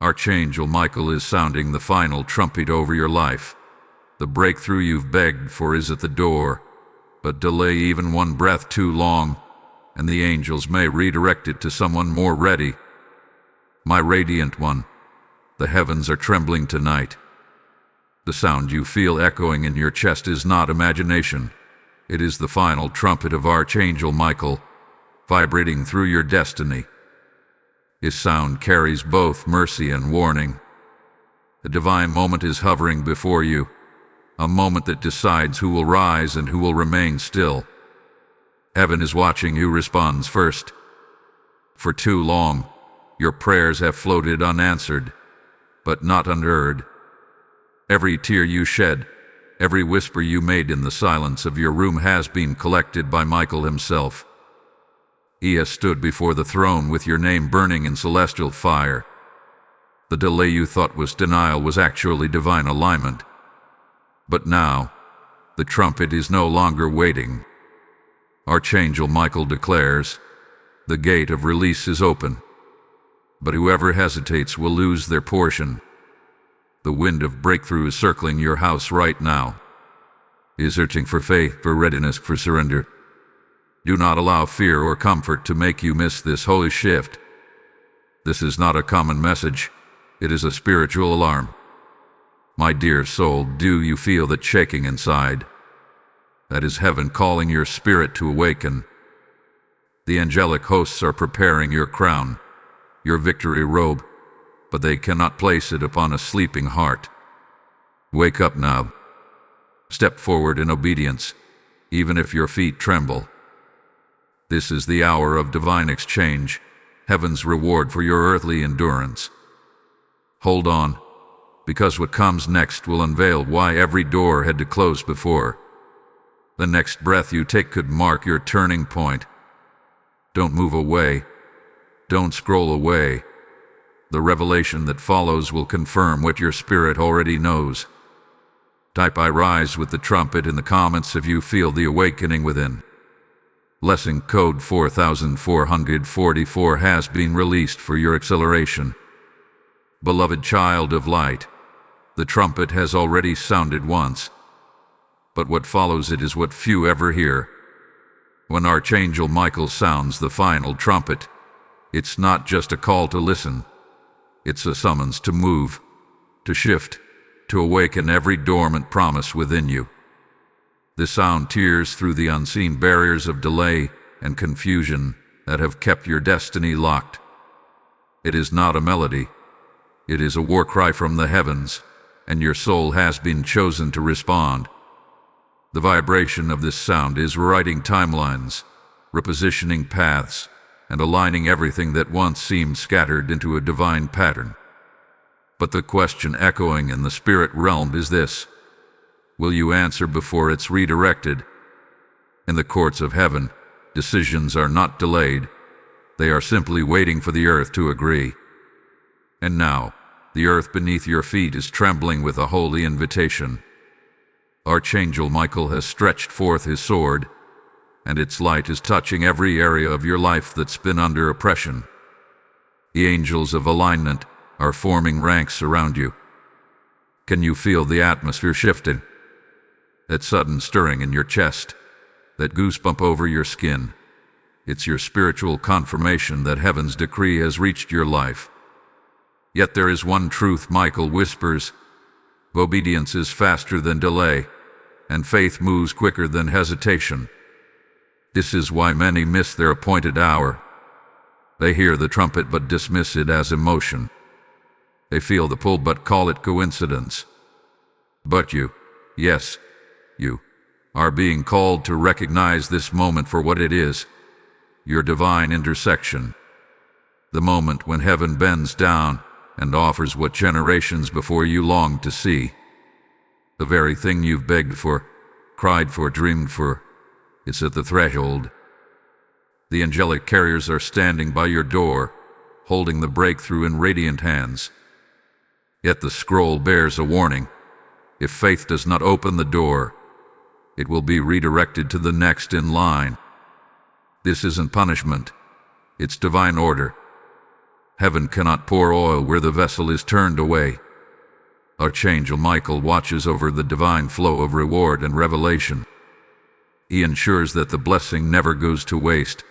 Archangel Michael is sounding the final trumpet over your life. The breakthrough you've begged for is at the door, but delay even one breath too long, and the angels may redirect it to someone more ready. My radiant one, the heavens are trembling tonight. The sound you feel echoing in your chest is not imagination. It is the final trumpet of Archangel Michael, vibrating through your destiny. His sound carries both mercy and warning. A divine moment is hovering before you, a moment that decides who will rise and who will remain still. Heaven is watching who responds first. For too long, your prayers have floated unanswered, but not unheard. Every tear you shed, every whisper you made in the silence of your room has been collected by Michael himself. He has stood before the throne with your name burning in celestial fire. The delay you thought was denial was actually divine alignment. But now, the trumpet is no longer waiting. Archangel Michael declares, the gate of release is open, but whoever hesitates will lose their portion. The wind of breakthrough is circling your house right now. He is searching for faith, for readiness, for surrender. Do not allow fear or comfort to make you miss this holy shift. This is not a common message. It is a spiritual alarm. My dear soul, do you feel that shaking inside? That is heaven calling your spirit to awaken. The angelic hosts are preparing your crown, your victory robe, but they cannot place it upon a sleeping heart. Wake up now. Step forward in obedience, even if your feet tremble. This is the hour of divine exchange, heaven's reward for your earthly endurance. Hold on, because what comes next will unveil why every door had to close before. The next breath you take could mark your turning point. Don't move away. Don't scroll away. The revelation that follows will confirm what your spirit already knows. Type "I rise" with the trumpet in the comments if you feel the awakening within. Blessing code 4444 has been released for your acceleration. Beloved child of light, the trumpet has already sounded once, but what follows it is what few ever hear. When Archangel Michael sounds the final trumpet, it's not just a call to listen. It's a summons to move, to shift, to awaken every dormant promise within you. The sound tears through the unseen barriers of delay and confusion that have kept your destiny locked. It is not a melody. It is a war cry from the heavens, and your soul has been chosen to respond. The vibration of this sound is rewriting timelines, repositioning paths, and aligning everything that once seemed scattered into a divine pattern. But the question echoing in the spirit realm is this: will you answer before it's redirected? In the courts of heaven, decisions are not delayed. They are simply waiting for the earth to agree. And now, the earth beneath your feet is trembling with a holy invitation. Archangel Michael has stretched forth his sword, and its light is touching every area of your life that's been under oppression. The angels of alignment are forming ranks around you. Can you feel the atmosphere shifting? That sudden stirring in your chest, that goosebump over your skin. It's your spiritual confirmation that heaven's decree has reached your life. Yet there is one truth Michael whispers: obedience is faster than delay, and faith moves quicker than hesitation. This is why many miss their appointed hour. They hear the trumpet but dismiss it as emotion. They feel the pull but call it coincidence. But you, yes, you, are being called to recognize this moment for what it is: your divine intersection. The moment when heaven bends down and offers what generations before you longed to see. The very thing you've begged for, cried for, dreamed for, it's at the threshold. The angelic carriers are standing by your door, holding the breakthrough in radiant hands. Yet the scroll bears a warning: if faith does not open the door, it will be redirected to the next in line. This isn't punishment, it's divine order. Heaven cannot pour oil where the vessel is turned away. Archangel Michael watches over the divine flow of reward and revelation. He ensures that the blessing never goes to waste.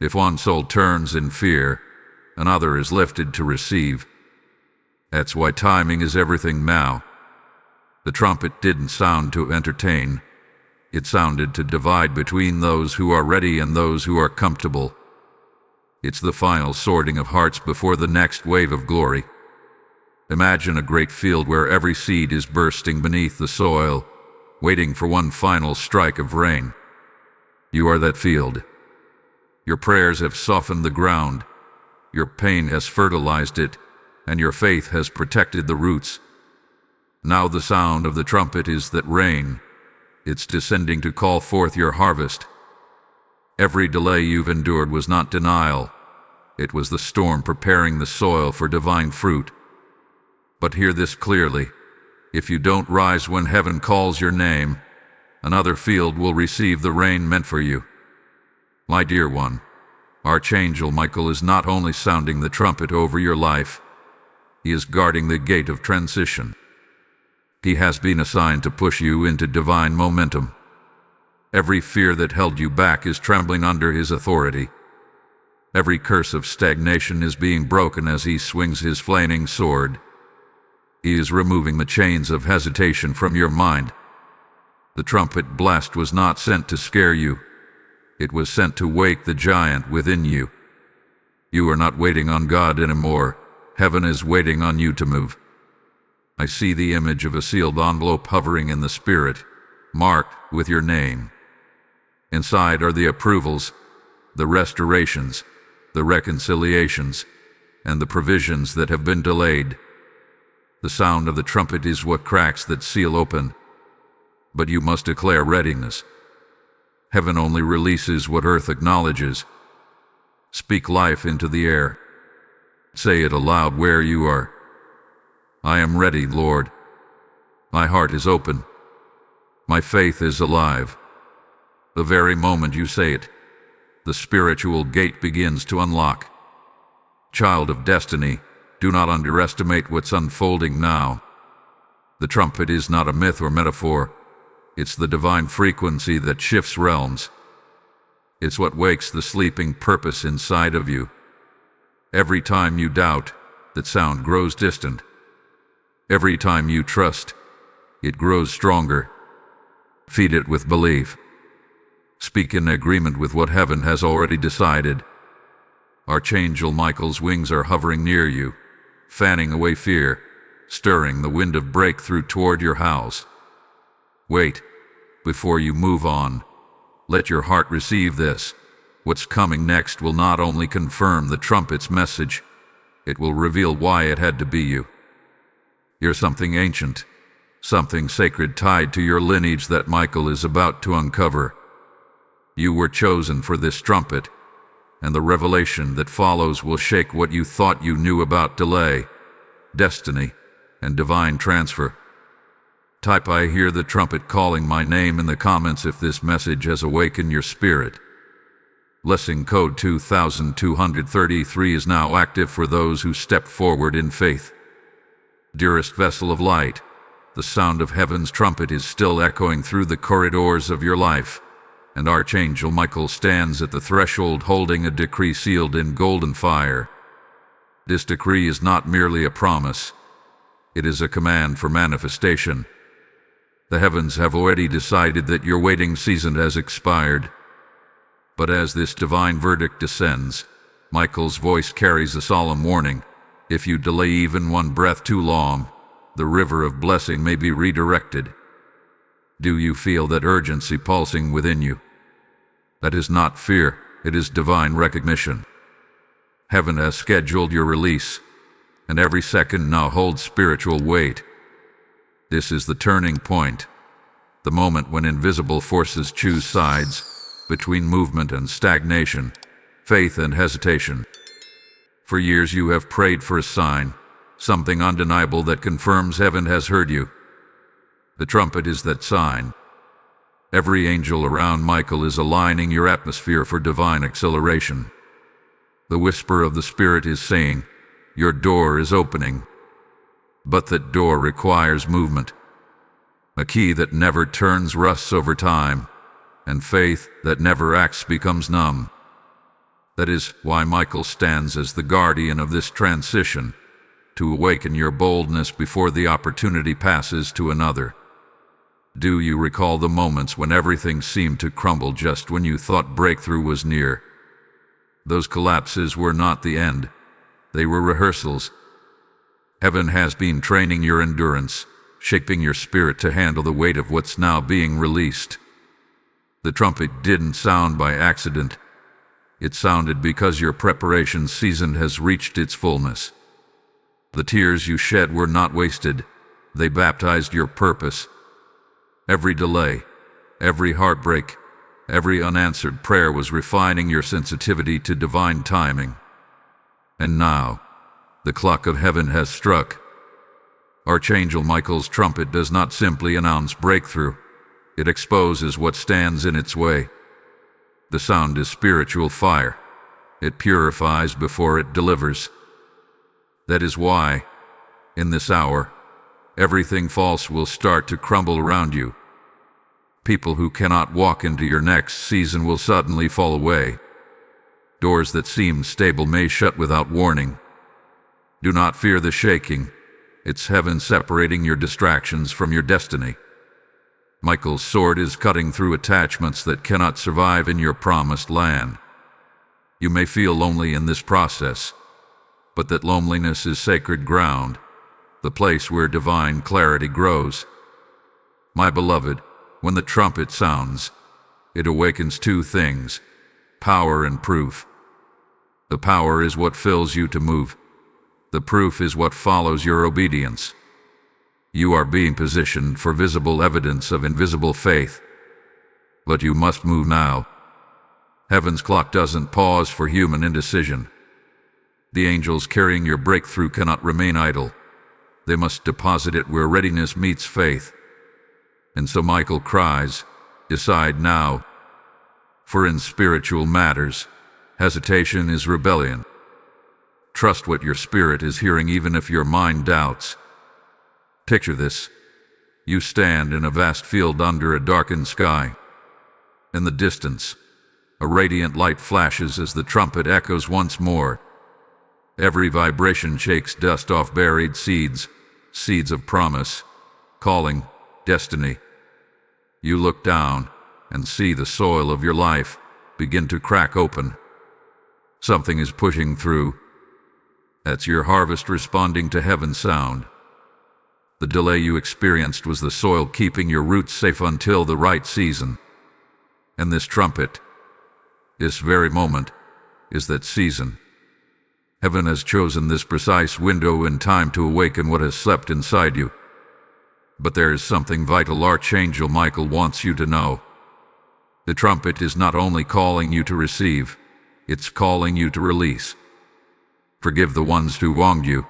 If one soul turns in fear, another is lifted to receive. That's why timing is everything now. The trumpet didn't sound to entertain. It sounded to divide between those who are ready and those who are comfortable. It's the final sorting of hearts before the next wave of glory. Imagine a great field where every seed is bursting beneath the soil, waiting for one final strike of rain. You are that field. Your prayers have softened the ground, your pain has fertilized it, and your faith has protected the roots. Now the sound of the trumpet is that rain. It's descending to call forth your harvest. Every delay you've endured was not denial. It was the storm preparing the soil for divine fruit. But hear this clearly. If you don't rise when heaven calls your name, another field will receive the rain meant for you. My dear one, Archangel Michael is not only sounding the trumpet over your life, he is guarding the gate of transition. He has been assigned to push you into divine momentum. Every fear that held you back is trembling under his authority. Every curse of stagnation is being broken as he swings his flaming sword. He is removing the chains of hesitation from your mind. The trumpet blast was not sent to scare you. It was sent to wake the giant within you. You are not waiting on God anymore. Heaven is waiting on you to move. I see the image of a sealed envelope hovering in the spirit, marked with your name. Inside are the approvals, the restorations, the reconciliations, and the provisions that have been delayed. The sound of the trumpet is what cracks that seal open. But you must declare readiness. Heaven only releases what earth acknowledges. Speak life into the air. Say it aloud where you are. I am ready, Lord. My heart is open. My faith is alive. The very moment you say it, the spiritual gate begins to unlock. Child of destiny, do not underestimate what's unfolding now. The trumpet is not a myth or metaphor. It's the divine frequency that shifts realms. It's what wakes the sleeping purpose inside of you. Every time you doubt, that sound grows distant. Every time you trust, it grows stronger. Feed it with belief. Speak in agreement with what heaven has already decided. Archangel Michael's wings are hovering near you, fanning away fear, stirring the wind of breakthrough toward your house. Wait, before you move on. Let your heart receive this. What's coming next will not only confirm the trumpet's message, it will reveal why it had to be you. You're something ancient, something sacred tied to your lineage that Michael is about to uncover. You were chosen for this trumpet, and the revelation that follows will shake what you thought you knew about delay, destiny, and divine transfer. Type "I hear the trumpet calling my name" in the comments if this message has awakened your spirit. Blessing code 2233 is now active for those who step forward in faith. Dearest vessel of light, the sound of heaven's trumpet is still echoing through the corridors of your life, and Archangel Michael stands at the threshold holding a decree sealed in golden fire. This decree is not merely a promise. It is a command for manifestation. The heavens have already decided that your waiting season has expired. But as this divine verdict descends, Michael's voice carries a solemn warning. If you delay even one breath too long, the river of blessing may be redirected. Do you feel that urgency pulsing within you? That is not fear, it is divine recognition. Heaven has scheduled your release, and every second now holds spiritual weight. This is the turning point, the moment when invisible forces choose sides between movement and stagnation, faith and hesitation. For years you have prayed for a sign, something undeniable that confirms heaven has heard you. The trumpet is that sign. Every angel around Michael is aligning your atmosphere for divine acceleration. The whisper of the Spirit is saying, your door is opening. But that door requires movement. A key that never turns rusts over time, and faith that never acts becomes numb. That is why Michael stands as the guardian of this transition, to awaken your boldness before the opportunity passes to another. Do you recall the moments when everything seemed to crumble just when you thought breakthrough was near? Those collapses were not the end. They were rehearsals. Heaven has been training your endurance, shaping your spirit to handle the weight of what's now being released. The trumpet didn't sound by accident. It sounded because your preparation season has reached its fullness. The tears you shed were not wasted. They baptized your purpose. Every delay, every heartbreak, every unanswered prayer was refining your sensitivity to divine timing. And now, the clock of heaven has struck. Archangel Michael's trumpet does not simply announce breakthrough. It exposes what stands in its way. The sound is spiritual fire. It purifies before it delivers. That is why, in this hour, everything false will start to crumble around you. People who cannot walk into your next season will suddenly fall away. Doors that seemed stable may shut without warning. Do not fear the shaking. It's heaven separating your distractions from your destiny. Michael's sword is cutting through attachments that cannot survive in your promised land. You may feel lonely in this process, but that loneliness is sacred ground, the place where divine clarity grows. My beloved, when the trumpet sounds, it awakens two things: power and proof. The power is what fills you to move. The proof is what follows your obedience. You are being positioned for visible evidence of invisible faith. But you must move now. Heaven's clock doesn't pause for human indecision. The angels carrying your breakthrough cannot remain idle. They must deposit it where readiness meets faith. And so Michael cries, decide now. For in spiritual matters, hesitation is rebellion. Trust what your spirit is hearing even if your mind doubts. Picture this. You stand in a vast field under a darkened sky. In the distance, a radiant light flashes as the trumpet echoes once more. Every vibration shakes dust off buried seeds, seeds of promise, calling, destiny. You look down and see the soil of your life begin to crack open. Something is pushing through. That's your harvest responding to heaven's sound. The delay you experienced was the soil keeping your roots safe until the right season. And this trumpet, this very moment, is that season. Heaven has chosen this precise window in time to awaken what has slept inside you. But there is something vital Archangel Michael wants you to know. The trumpet is not only calling you to receive, it's calling you to release. Forgive the ones who wronged you.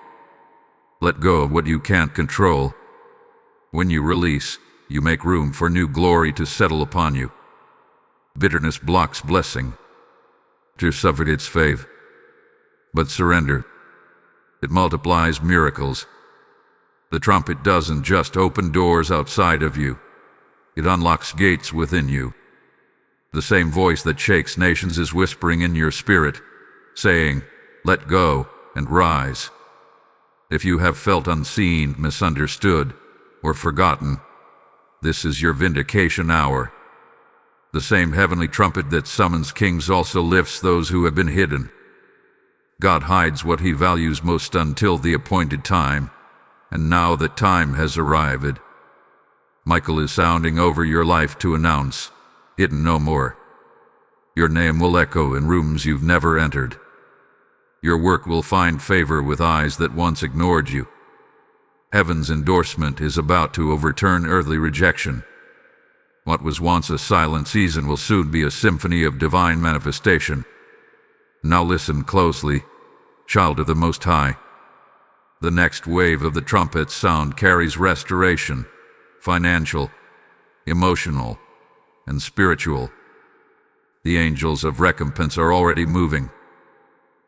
Let go of what you can't control. When you release, you make room for new glory to settle upon you. Bitterness blocks blessing. To suffocates faith. But surrender. It multiplies miracles. The trumpet doesn't just open doors outside of you. It unlocks gates within you. The same voice that shakes nations is whispering in your spirit, saying, let go and rise. If you have felt unseen, misunderstood, or forgotten, this is your vindication hour. The same heavenly trumpet that summons kings also lifts those who have been hidden. God hides what he values most until the appointed time, and now that time has arrived, Michael is sounding over your life to announce, hidden no more. Your name will echo in rooms you've never entered. Your work will find favor with eyes that once ignored you. Heaven's endorsement is about to overturn earthly rejection. What was once a silent season will soon be a symphony of divine manifestation. Now listen closely, child of the Most High. The next wave of the trumpet's sound carries restoration, financial, emotional, and spiritual. The angels of recompense are already moving.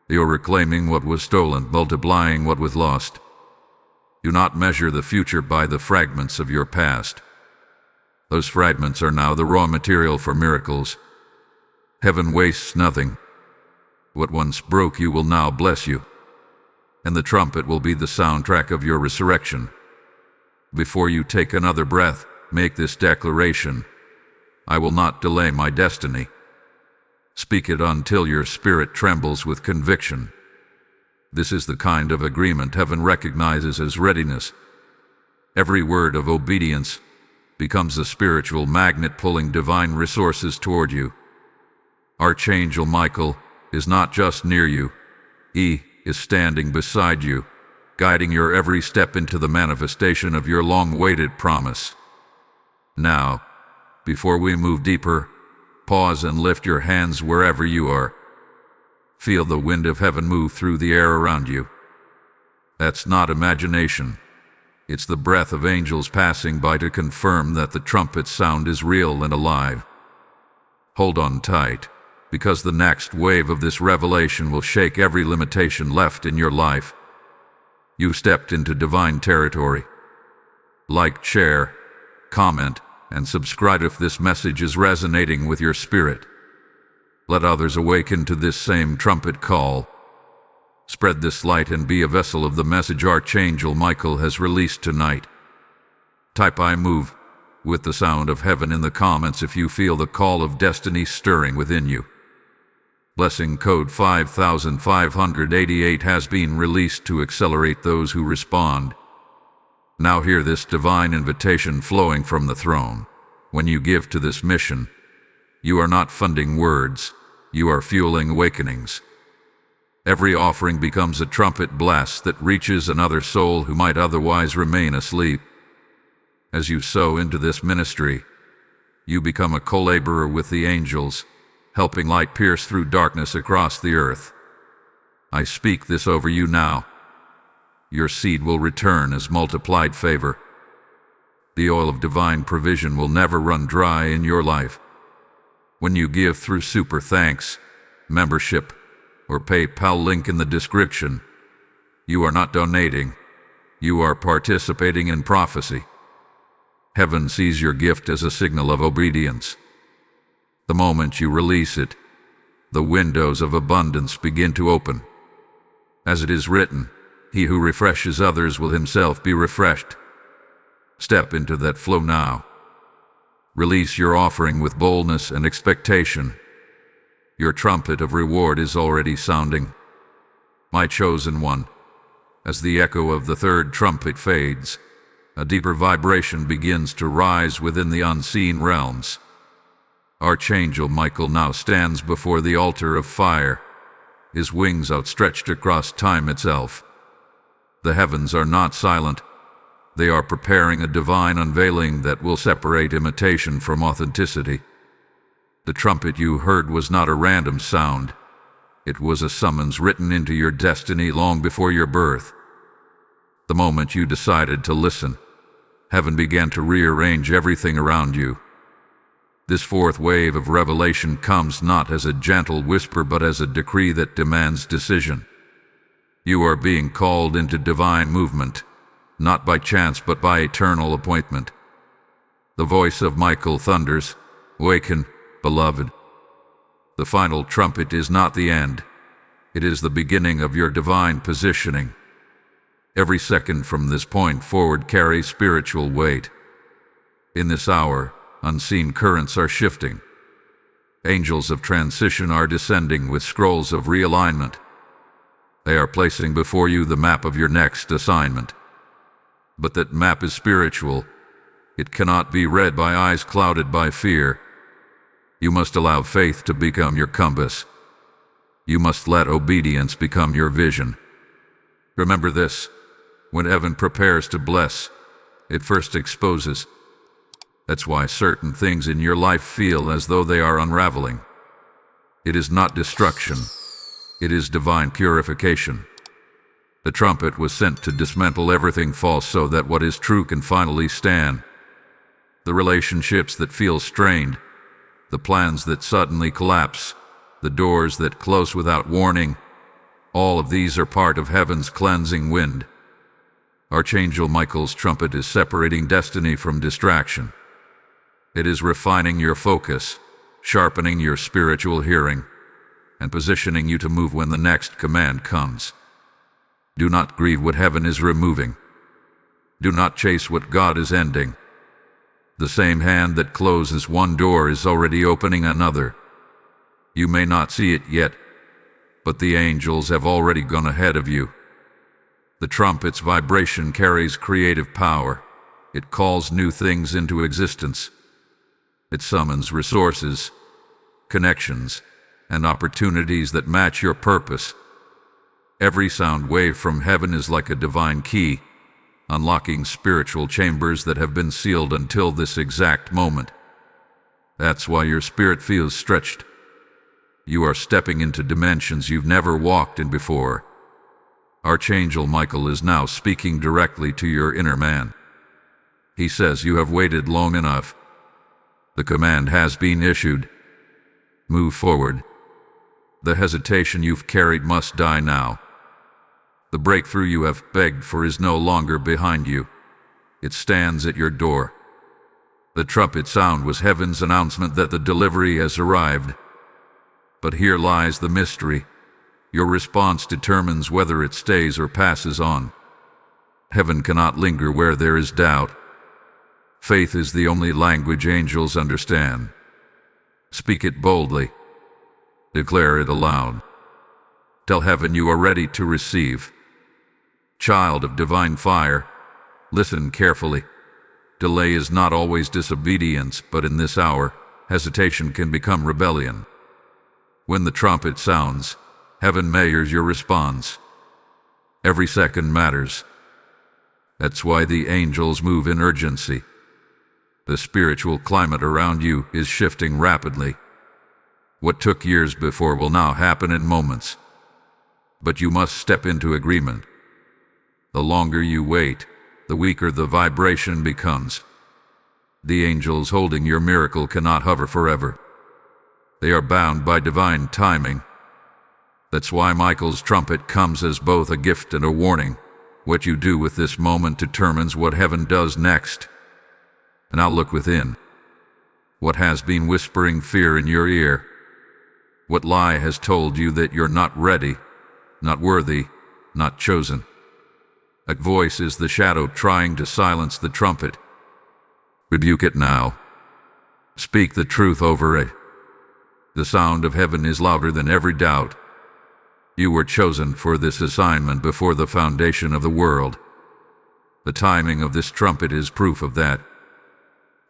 You're reclaiming what was stolen, multiplying what was lost. Do not measure the future by the fragments of your past. Those fragments are now the raw material for miracles. Heaven wastes nothing. What once broke you will now bless you, and the trumpet will be the soundtrack of your resurrection. Before you take another breath, make this declaration: I will not delay my destiny. Speak it until your spirit trembles with conviction. This is the kind of agreement heaven recognizes as readiness. Every word of obedience becomes a spiritual magnet pulling divine resources toward you. Archangel Michael is not just near you, he is standing beside you, guiding your every step into the manifestation of your long-awaited promise. Now, before we move deeper, pause and lift your hands wherever you are. Feel the wind of heaven move through the air around you. That's not imagination. It's the breath of angels passing by to confirm that the trumpet sound is real and alive. Hold on tight, because the next wave of this revelation will shake every limitation left in your life. You've stepped into divine territory. Like, share, comment, and subscribe if this message is resonating with your spirit. Let others awaken to this same trumpet call. Spread this light and be a vessel of the message Archangel Michael has released tonight. Type I move with the sound of heaven in the comments if you feel the call of destiny stirring within you. Blessing code 5588 has been released to accelerate those who respond. Now hear this divine invitation flowing from the throne. When you give to this mission, you are not funding words, you are fueling awakenings. Every offering becomes a trumpet blast that reaches another soul who might otherwise remain asleep. As you sow into this ministry, you become a co-laborer with the angels, helping light pierce through darkness across the earth. I speak this over you now. Your seed will return as multiplied favor. The oil of divine provision will never run dry in your life. When you give through Super Thanks, membership, or PayPal link in the description, you are not donating, you are participating in prophecy. Heaven sees your gift as a signal of obedience. The moment you release it, the windows of abundance begin to open. As it is written, he who refreshes others will himself be refreshed. Step into that flow now. Release your offering with boldness and expectation. Your trumpet of reward is already sounding. My chosen one, as the echo of the third trumpet fades, a deeper vibration begins to rise within the unseen realms. Archangel Michael now stands before the altar of fire, his wings outstretched across time itself. The heavens are not silent. They are preparing a divine unveiling that will separate imitation from authenticity. The trumpet you heard was not a random sound. It was a summons written into your destiny long before your birth. The moment you decided to listen, heaven began to rearrange everything around you. This fourth wave of revelation comes not as a gentle whisper but as a decree that demands decision. You are being called into divine movement, not by chance but by eternal appointment. The voice of Michael thunders, "Waken, beloved." The final trumpet is not the end. It is the beginning of your divine positioning. Every second from this point forward carries spiritual weight. In this hour, unseen currents are shifting. Angels of transition are descending with scrolls of realignment. They are placing before you the map of your next assignment. But that map is spiritual. It cannot be read by eyes clouded by fear. You must allow faith to become your compass. You must let obedience become your vision. Remember this: when heaven prepares to bless, it first exposes. That's why certain things in your life feel as though they are unraveling. It is not destruction. It is divine purification. The trumpet was sent to dismantle everything false so that what is true can finally stand. The relationships that feel strained, the plans that suddenly collapse, the doors that close without warning, All of these are part of heaven's cleansing wind. Archangel Michael's trumpet is separating destiny from distraction. It is refining your focus, sharpening your spiritual hearing, and positioning you to move when the next command comes. Do not grieve what heaven is removing. Do not chase what God is ending. The same hand that closes one door is already opening another. You may not see it yet, but the angels have already gone ahead of you. The trumpet's vibration carries creative power. It calls new things into existence. It summons resources, connections, and opportunities that match your purpose. Every sound wave from heaven is like a divine key, unlocking spiritual chambers that have been sealed until this exact moment. That's why your spirit feels stretched. You are stepping into dimensions you've never walked in before. Archangel Michael is now speaking directly to your inner man. He says you have waited long enough. The command has been issued. Move forward. The hesitation you've carried must die now. The breakthrough you have begged for is no longer behind you. It stands at your door. The trumpet sound was heaven's announcement that the delivery has arrived. But here lies the mystery. Your response determines whether it stays or passes on. Heaven cannot linger where there is doubt. Faith is the only language angels understand. Speak it boldly. Declare it aloud. Tell heaven you are ready to receive. Child of divine fire, listen carefully. Delay is not always disobedience, but in this hour, hesitation can become rebellion. When the trumpet sounds, heaven measures your response. Every second matters. That's why the angels move in urgency. The spiritual climate around you is shifting rapidly. What took years before will now happen in moments. But you must step into agreement. The longer you wait, the weaker the vibration becomes. The angels holding your miracle cannot hover forever. They are bound by divine timing. That's why Michael's trumpet comes as both a gift and a warning. What you do with this moment determines what heaven does next. Now look within. What has been whispering fear in your ear? What lie has told you that you're not ready, not worthy, not chosen? That voice is the shadow trying to silence the trumpet. Rebuke it now. Speak the truth over it. The sound of heaven is louder than every doubt. You were chosen for this assignment before the foundation of the world. The timing of this trumpet is proof of that.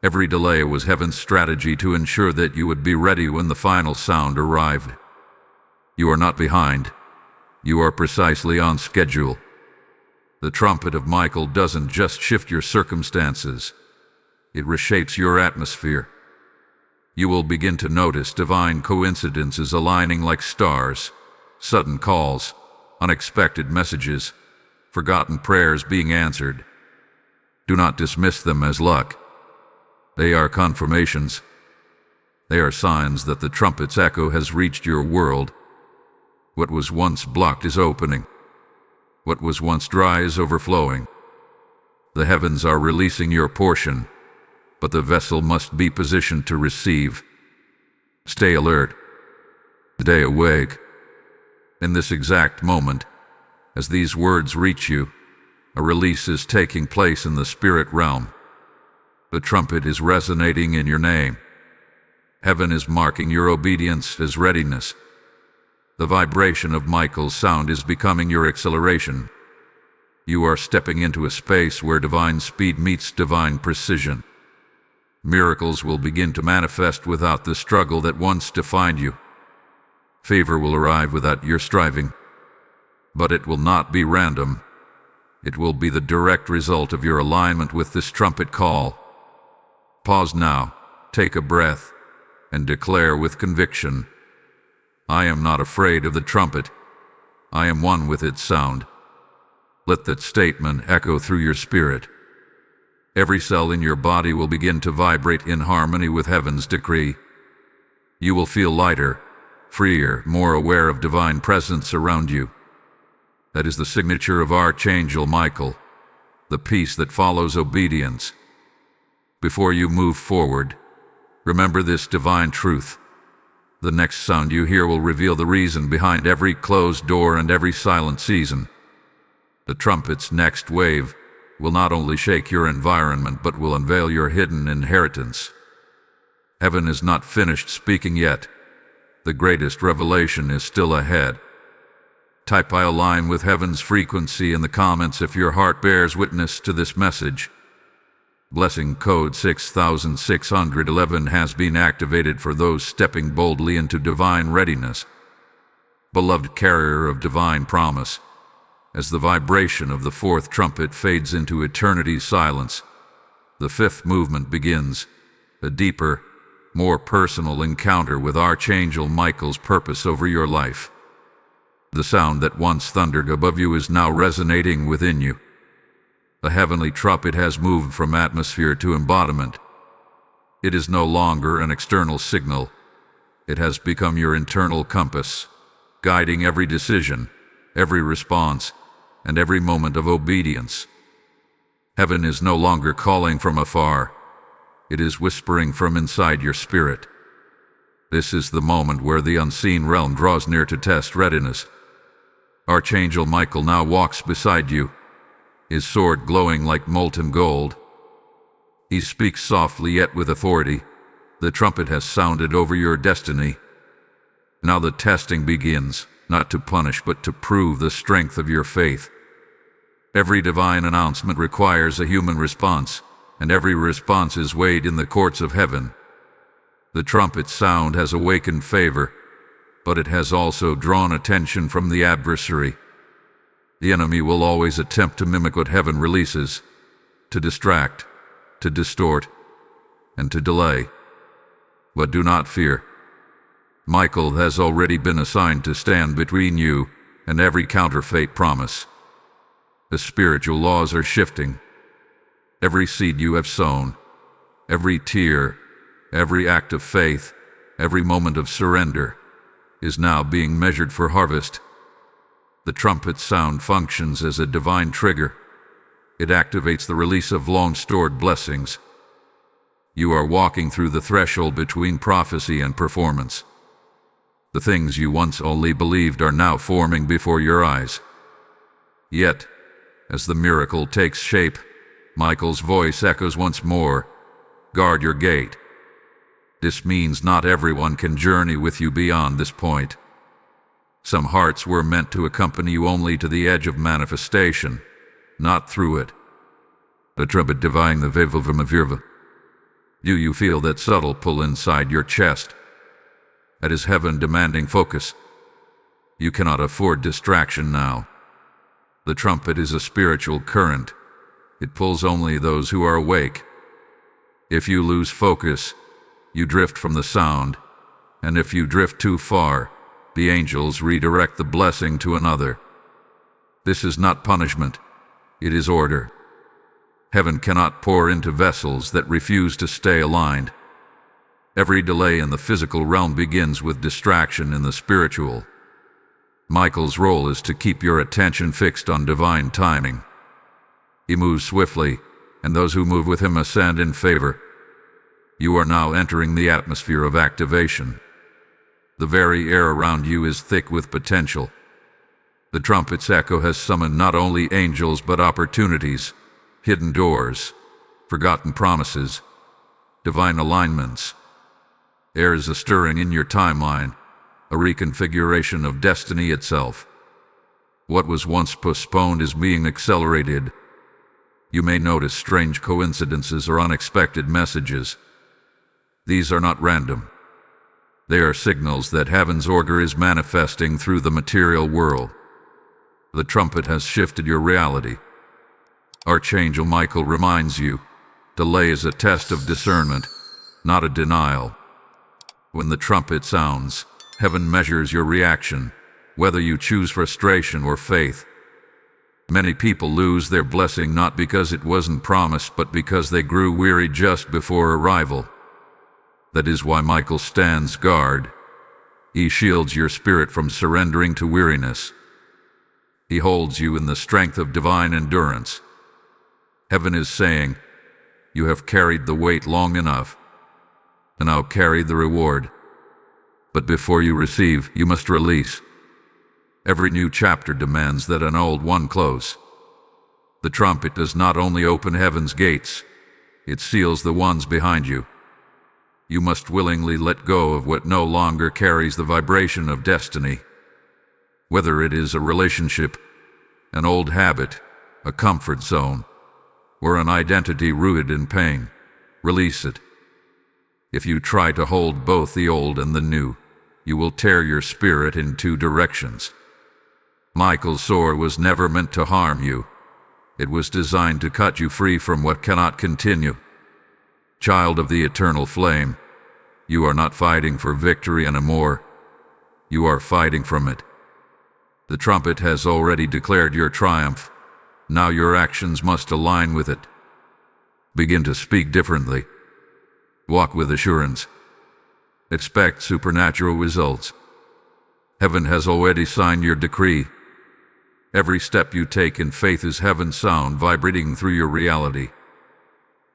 Every delay was heaven's strategy to ensure that you would be ready when the final sound arrived. You are not behind. You are precisely on schedule. The trumpet of Michael doesn't just shift your circumstances. It reshapes your atmosphere. You will begin to notice divine coincidences aligning like stars, sudden calls, unexpected messages, forgotten prayers being answered. Do not dismiss them as luck. They are confirmations. They are signs that the trumpet's echo has reached your world. What was once blocked is opening. What was once dry is overflowing. The heavens are releasing your portion, but the vessel must be positioned to receive. Stay alert. Stay awake. In this exact moment, as these words reach you, a release is taking place in the spirit realm. The trumpet is resonating in your name. Heaven is marking your obedience as readiness. The vibration of Michael's sound is becoming your acceleration. You are stepping into a space where divine speed meets divine precision. Miracles will begin to manifest without the struggle that once defined you. Favor will arrive without your striving. But it will not be random. It will be the direct result of your alignment with this trumpet call. Pause now, take a breath, and declare with conviction, I am not afraid of the trumpet. I am one with its sound. Let that statement echo through your spirit. Every cell in your body will begin to vibrate in harmony with heaven's decree. You will feel lighter, freer, more aware of divine presence around you. That is the signature of Archangel Michael, the peace that follows obedience. Before you move forward, remember this divine truth. The next sound you hear will reveal the reason behind every closed door and every silent season. The trumpet's next wave will not only shake your environment but will unveil your hidden inheritance. Heaven is not finished speaking yet. The greatest revelation is still ahead. Type "I align with heaven's frequency" in the comments if your heart bears witness to this message. Blessing code 6611 has been activated for those stepping boldly into divine readiness. Beloved carrier of divine promise, as the vibration of the fourth trumpet fades into eternity's silence, the fifth movement begins, a deeper, more personal encounter with Archangel Michael's purpose over your life. The sound that once thundered above you is now resonating within you. The heavenly trumpet has moved from atmosphere to embodiment. It is no longer an external signal. It has become your internal compass, guiding every decision, every response, and every moment of obedience. Heaven is no longer calling from afar. It is whispering from inside your spirit. This is the moment where the unseen realm draws near to test readiness. Archangel Michael now walks beside you, his sword glowing like molten gold. He speaks softly yet with authority. The trumpet has sounded over your destiny. Now the testing begins, not to punish but to prove the strength of your faith. Every divine announcement requires a human response, and every response is weighed in the courts of heaven. The trumpet's sound has awakened favor, but it has also drawn attention from the adversary. The enemy will always attempt to mimic what heaven releases, to distract, to distort, and to delay. But do not fear. Michael has already been assigned to stand between you and every counterfeit promise. The spiritual laws are shifting. Every seed you have sown, every tear, every act of faith, every moment of surrender, is now being measured for harvest. The trumpet's sound functions as a divine trigger. It activates the release of long-stored blessings. You are walking through the threshold between prophecy and performance. The things you once only believed are now forming before your eyes. Yet, as the miracle takes shape, Michael's voice echoes once more, "Guard your gate." This means not everyone can journey with you beyond this point. Some hearts were meant to accompany you only to the edge of manifestation, not through it. The trumpet divine the vevelvamavirva. Do you feel that subtle pull inside your chest? That is heaven demanding focus. You cannot afford distraction now. The trumpet is a spiritual current. It pulls only those who are awake. If you lose focus, you drift from the sound, and if you drift too far, the angels redirect the blessing to another. This is not punishment, it is order. Heaven cannot pour into vessels that refuse to stay aligned. Every delay in the physical realm begins with distraction in the spiritual. Michael's role is to keep your attention fixed on divine timing. He moves swiftly, and those who move with him ascend in favor. You are now entering the atmosphere of activation. The very air around you is thick with potential. The trumpet's echo has summoned not only angels but opportunities, hidden doors, forgotten promises, divine alignments. There is a stirring in your timeline, a reconfiguration of destiny itself. What was once postponed is being accelerated. You may notice strange coincidences or unexpected messages. These are not random. They are signals that heaven's order is manifesting through the material world. The trumpet has shifted your reality. Archangel Michael reminds you, delay is a test of discernment, not a denial. When the trumpet sounds, heaven measures your reaction, whether you choose frustration or faith. Many people lose their blessing not because it wasn't promised, but because they grew weary just before arrival. That is why Michael stands guard. He shields your spirit from surrendering to weariness. He holds you in the strength of divine endurance. Heaven is saying, "You have carried the weight long enough, and now carry the reward." But before you receive, you must release. Every new chapter demands that an old one close. The trumpet does not only open heaven's gates, it seals the ones behind you. You must willingly let go of what no longer carries the vibration of destiny. Whether it is a relationship, an old habit, a comfort zone, or an identity rooted in pain, release it. If you try to hold both the old and the new, you will tear your spirit in two directions. Michael's sword was never meant to harm you. It was designed to cut you free from what cannot continue. Child of the eternal flame, you are not fighting for victory anymore. You are fighting from it. The trumpet has already declared your triumph. Now your actions must align with it. Begin to speak differently. Walk with assurance. Expect supernatural results. Heaven has already signed your decree. Every step you take in faith is heaven's sound vibrating through your reality.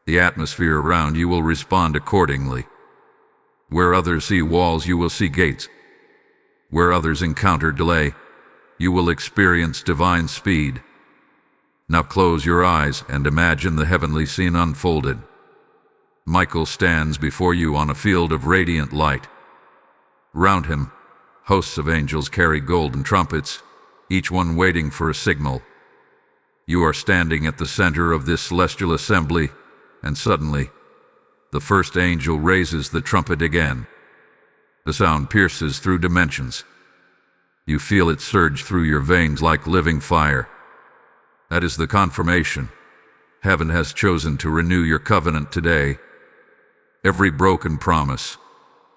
The atmosphere around you will respond accordingly. Where others see walls, you will see gates. Where others encounter delay, you will experience divine speed. Now close your eyes and imagine the heavenly scene unfolded. Michael stands before you on a field of radiant light. Round him, hosts of angels carry golden trumpets, each one waiting for a signal. You are standing at the center of this celestial assembly, and suddenly, the first angel raises the trumpet again. The sound pierces through dimensions. You feel it surge through your veins like living fire. That is the confirmation. Heaven has chosen to renew your covenant today. Every broken promise,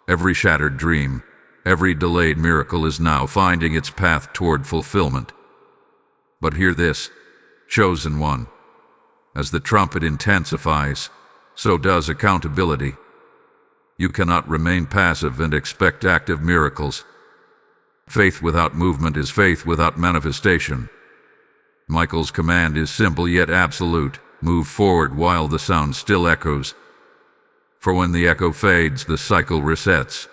every shattered dream, every delayed miracle is now finding its path toward fulfillment. But hear this, chosen one. As the trumpet intensifies, so does accountability. You cannot remain passive and expect active miracles. Faith without movement is faith without manifestation. Michael's command is simple yet absolute. Move forward while the sound still echoes. For when the echo fades, the cycle resets.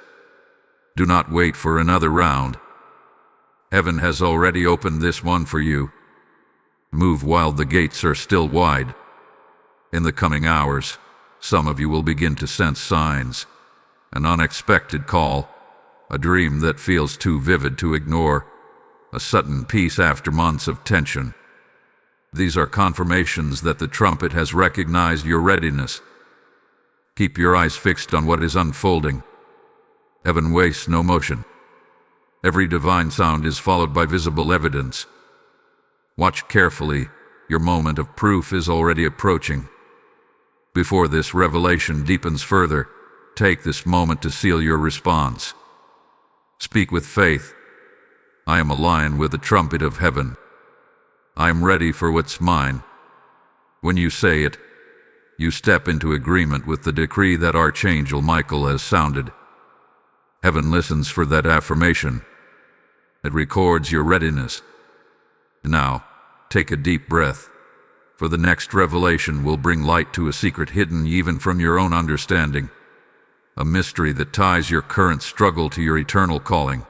Do not wait for another round. Heaven has already opened this one for you. Move while the gates are still wide. In the coming hours, some of you will begin to sense signs. An unexpected call, a dream that feels too vivid to ignore, a sudden peace after months of tension. These are confirmations that the trumpet has recognized your readiness. Keep your eyes fixed on what is unfolding. Heaven wastes no motion. Every divine sound is followed by visible evidence. Watch carefully. Your moment of proof is already approaching. Before this revelation deepens further, take this moment to seal your response. Speak with faith. I am aligned with the trumpet of heaven. I am ready for what's mine. When you say it, you step into agreement with the decree that Archangel Michael has sounded. Heaven listens for that affirmation. It records your readiness. Now, take a deep breath, for the next revelation will bring light to a secret hidden even from your own understanding, a mystery that ties your current struggle to your eternal calling.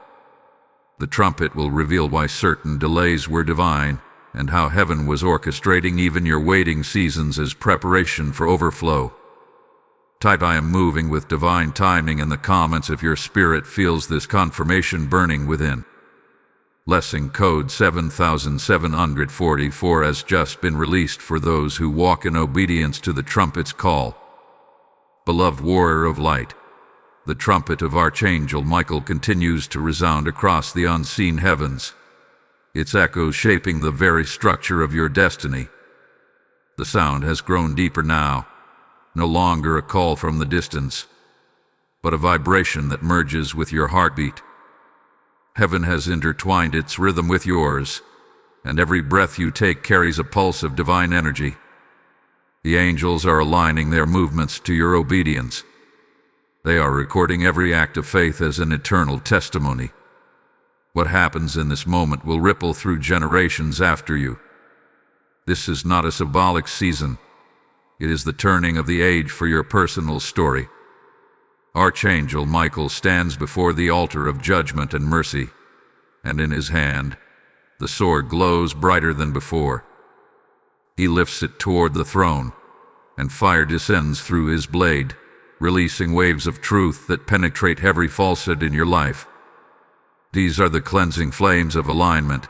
The trumpet will reveal why certain delays were divine, and how heaven was orchestrating even your waiting seasons as preparation for overflow. Type "I am moving with divine timing" in the comments if your spirit feels this confirmation burning within. Lesson code 7744 has just been released for those who walk in obedience to the trumpet's call. Beloved warrior of light, the trumpet of Archangel Michael continues to resound across the unseen heavens, its echoes shaping the very structure of your destiny. The sound has grown deeper now, no longer a call from the distance, but a vibration that merges with your heartbeat. Heaven has intertwined its rhythm with yours, and every breath you take carries a pulse of divine energy. The angels are aligning their movements to your obedience. They are recording every act of faith as an eternal testimony. What happens in this moment will ripple through generations after you. This is not a symbolic season. It is the turning of the age for your personal story. Archangel Michael stands before the altar of judgment and mercy, and in his hand, the sword glows brighter than before. He lifts it toward the throne, and fire descends through his blade, releasing waves of truth that penetrate every falsehood in your life. These are the cleansing flames of alignment.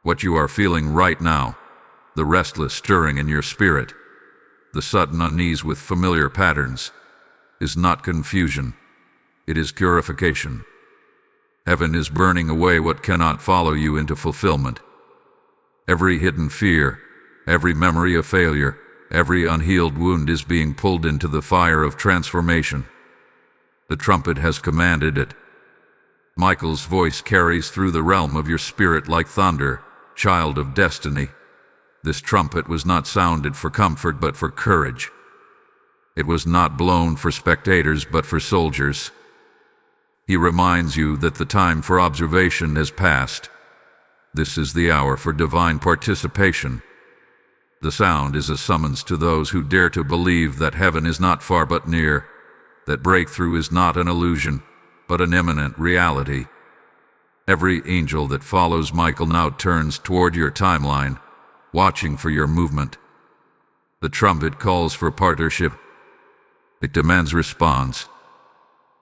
What you are feeling right now, the restless stirring in your spirit, the sudden unease with familiar patterns, is not confusion. It is purification. Heaven is burning away what cannot follow you into fulfillment. Every hidden fear, every memory of failure, every unhealed wound is being pulled into the fire of transformation. The trumpet has commanded it. Michael's voice carries through the realm of your spirit like thunder, child of destiny. This trumpet was not sounded for comfort but for courage. It was not blown for spectators but for soldiers. He reminds you that the time for observation has passed. This is the hour for divine participation. The sound is a summons to those who dare to believe that heaven is not far but near, that breakthrough is not an illusion, but an imminent reality. Every angel that follows Michael now turns toward your timeline, watching for your movement. The trumpet calls for partnership. It demands response.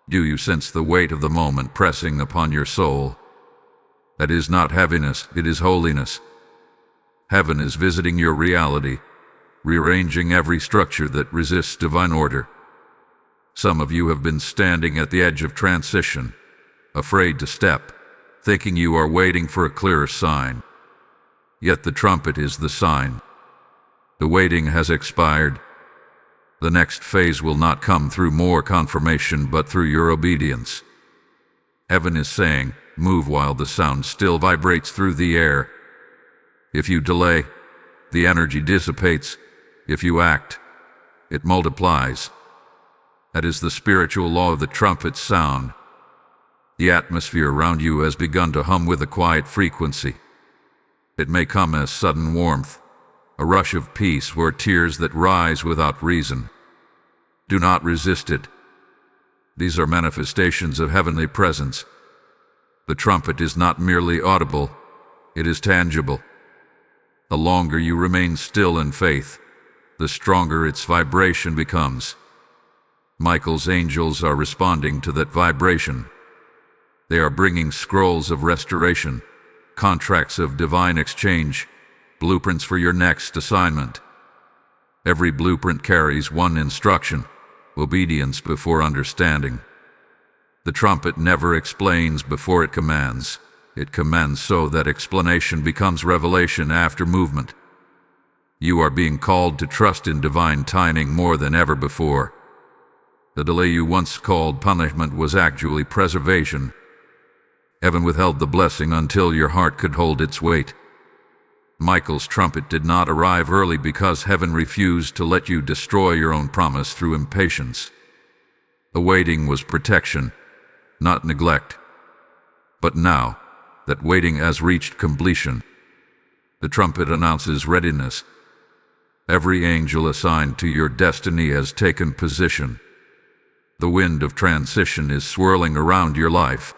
Do you sense the weight of the moment pressing upon your soul? That is not heaviness, it is holiness. Heaven is visiting your reality, rearranging every structure that resists divine order. Some of you have been standing at the edge of transition, afraid to step, thinking you are waiting for a clearer sign. Yet the trumpet is the sign. The waiting has expired. The next phase will not come through more confirmation but through your obedience. Heaven is saying, move while the sound still vibrates through the air. If you delay, the energy dissipates. If you act, it multiplies. That is the spiritual law of the trumpet's sound. The atmosphere around you has begun to hum with a quiet frequency. It may come as sudden warmth, a rush of peace or tears that rise without reason. Do not resist it. These are manifestations of heavenly presence. The trumpet is not merely audible, it is tangible. The longer you remain still in faith, the stronger its vibration becomes. Michael's angels are responding to that vibration. They are bringing scrolls of restoration, contracts of divine exchange, blueprints for your next assignment. Every blueprint carries one instruction: obedience before understanding. The trumpet never explains before it commands. It commands so that explanation becomes revelation after movement. You are being called to trust in divine timing more than ever before. The delay you once called punishment was actually preservation. Heaven withheld the blessing until your heart could hold its weight. Michael's trumpet did not arrive early because heaven refused to let you destroy your own promise through impatience. The waiting was protection, not neglect. But now, that waiting has reached completion, the trumpet announces readiness. Every angel assigned to your destiny has taken position. The wind of transition is swirling around your life.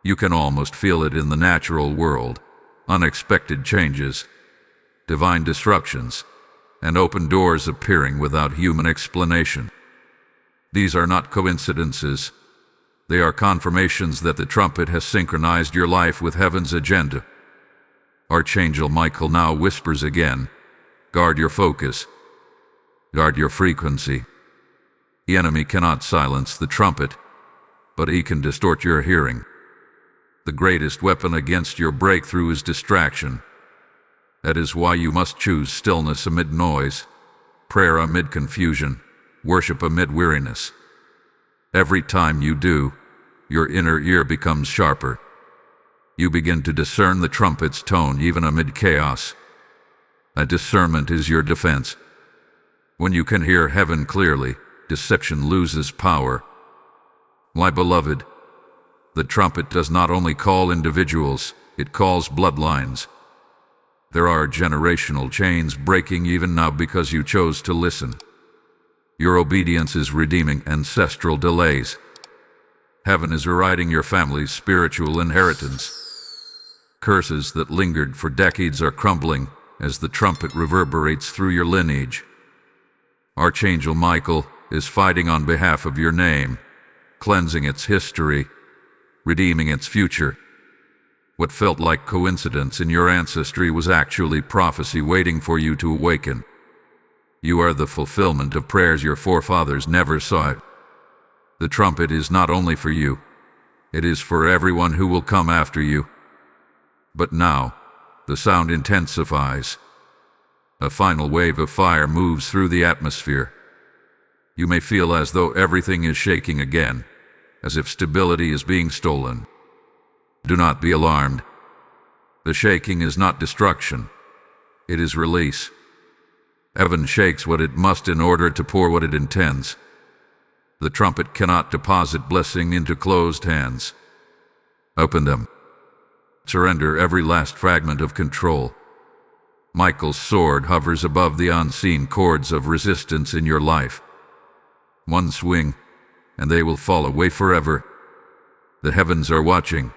You can almost feel it in the natural world. Unexpected changes, divine disruptions, and open doors appearing without human explanation. These are not coincidences. They are confirmations that the trumpet has synchronized your life with heaven's agenda. Archangel Michael now whispers again, guard your focus, guard your frequency. The enemy cannot silence the trumpet, but he can distort your hearing. The greatest weapon against your breakthrough is distraction. That is why you must choose stillness amid noise, prayer amid confusion, worship amid weariness. Every time you do, your inner ear becomes sharper. You begin to discern the trumpet's tone even amid chaos. That discernment is your defense. When you can hear heaven clearly, deception loses power. My beloved, The trumpet does not only call individuals, it calls bloodlines. There are generational chains breaking even now because you chose to listen. Your obedience is redeeming ancestral delays. Heaven is rewriting your family's spiritual inheritance. Curses that lingered for decades are crumbling as the trumpet reverberates through your lineage. Archangel Michael is fighting on behalf of your name, cleansing its history, redeeming its future. What felt like coincidence in your ancestry was actually prophecy waiting for you to awaken. You are the fulfillment of prayers your forefathers never saw. The trumpet is not only for you, it is for everyone who will come after you. But now, the sound intensifies. A final wave of fire moves through the atmosphere. You may feel as though everything is shaking again, as if stability is being stolen. Do not be alarmed. The shaking is not destruction. It is release. Heaven shakes what it must in order to pour what it intends. The trumpet cannot deposit blessing into closed hands. Open them. Surrender every last fragment of control. Michael's sword hovers above the unseen cords of resistance in your life. One swing, and they will fall away forever. The heavens are watching.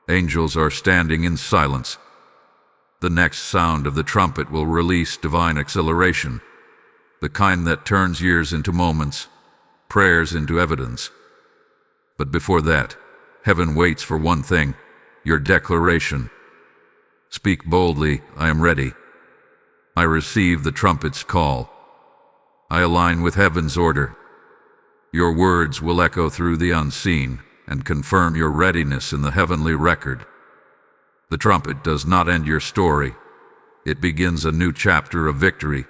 Angels are standing in silence. The next sound of the trumpet will release divine acceleration, the kind that turns years into moments, prayers into evidence. But before that, heaven waits for one thing, your declaration. Speak boldly, I am ready. I receive the trumpet's call. I align with heaven's order. Your words will echo through the unseen and confirm your readiness in the heavenly record. The trumpet does not end your story. It begins a new chapter of victory.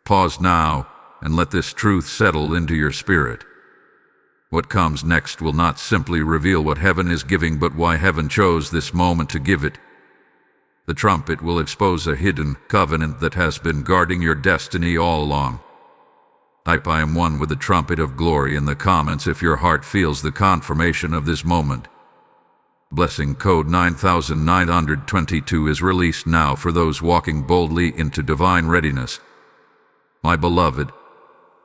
Pause now and let this truth settle into your spirit. What comes next will not simply reveal what heaven is giving, but why heaven chose this moment to give it. The trumpet will expose a hidden covenant that has been guarding your destiny all along. Type I am one with the trumpet of glory in the comments if your heart feels the confirmation of this moment. Blessing code 9922 is released now for those walking boldly into divine readiness. My beloved,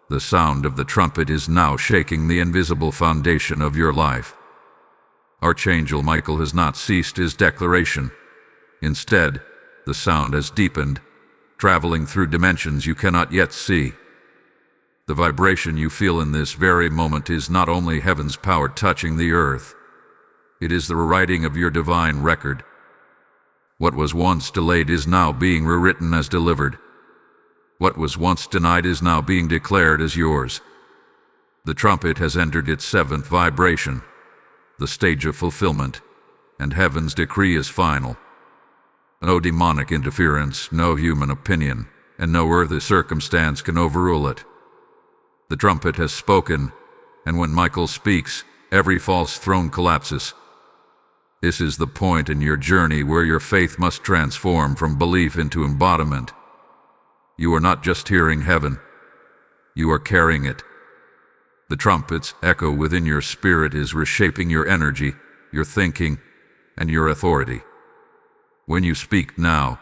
the sound of the trumpet is now shaking the invisible foundation of your life. Archangel Michael has not ceased his declaration. Instead, the sound has deepened, traveling through dimensions you cannot yet see. The vibration you feel in this very moment is not only heaven's power touching the earth, it is the rewriting of your divine record. What was once delayed is now being rewritten as delivered. What was once denied is now being declared as yours. The trumpet has entered its seventh vibration, the stage of fulfillment, and heaven's decree is final. No demonic interference, no human opinion, and no earthly circumstance can overrule it. The trumpet has spoken, and when Michael speaks, every false throne collapses. This is the point in your journey where your faith must transform from belief into embodiment. You are not just hearing heaven, you are carrying it. The trumpet's echo within your spirit is reshaping your energy, your thinking, and your authority. When you speak now,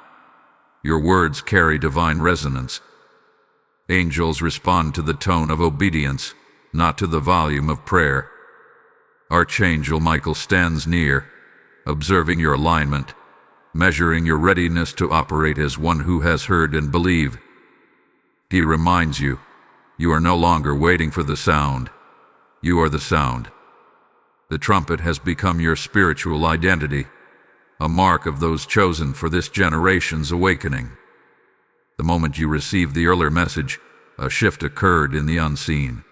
your words carry divine resonance. Angels respond to the tone of obedience, not to the volume of prayer. Archangel Michael stands near, observing your alignment, measuring your readiness to operate as one who has heard and believed. He reminds you, you are no longer waiting for the sound. You are the sound. The trumpet has become your spiritual identity, a mark of those chosen for this generation's awakening. The moment you received the earlier message, a shift occurred in the unseen.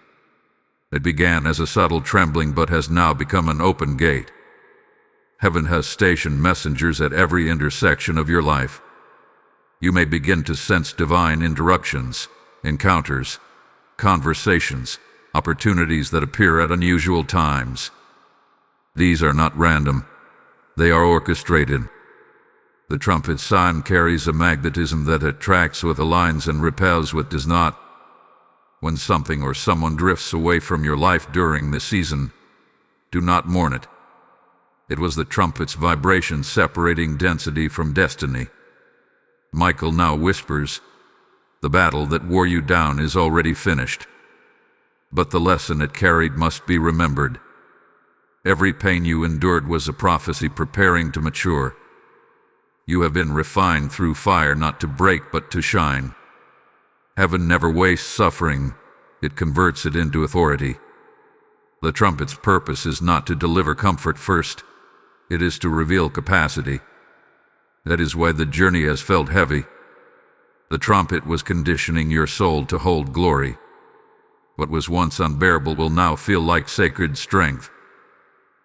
It began as a subtle trembling but has now become an open gate. Heaven has stationed messengers at every intersection of your life. You may begin to sense divine interruptions, encounters, conversations, opportunities that appear at unusual times. These are not random. They are orchestrated. The trumpet sound carries a magnetism that attracts what aligns and repels what does not. When something or someone drifts away from your life during this season, Do not mourn it. It was the trumpet's vibration separating density from destiny. Michael now whispers, "The battle that wore you down is already finished." But the lesson it carried must be remembered. Every pain you endured was a prophecy preparing to mature. You have been refined through fire, not to break but to shine. Heaven never wastes suffering, it converts it into authority. The trumpet's purpose is not to deliver comfort first, it is to reveal capacity. That is why the journey has felt heavy. The trumpet was conditioning your soul to hold glory. What was once unbearable will now feel like sacred strength.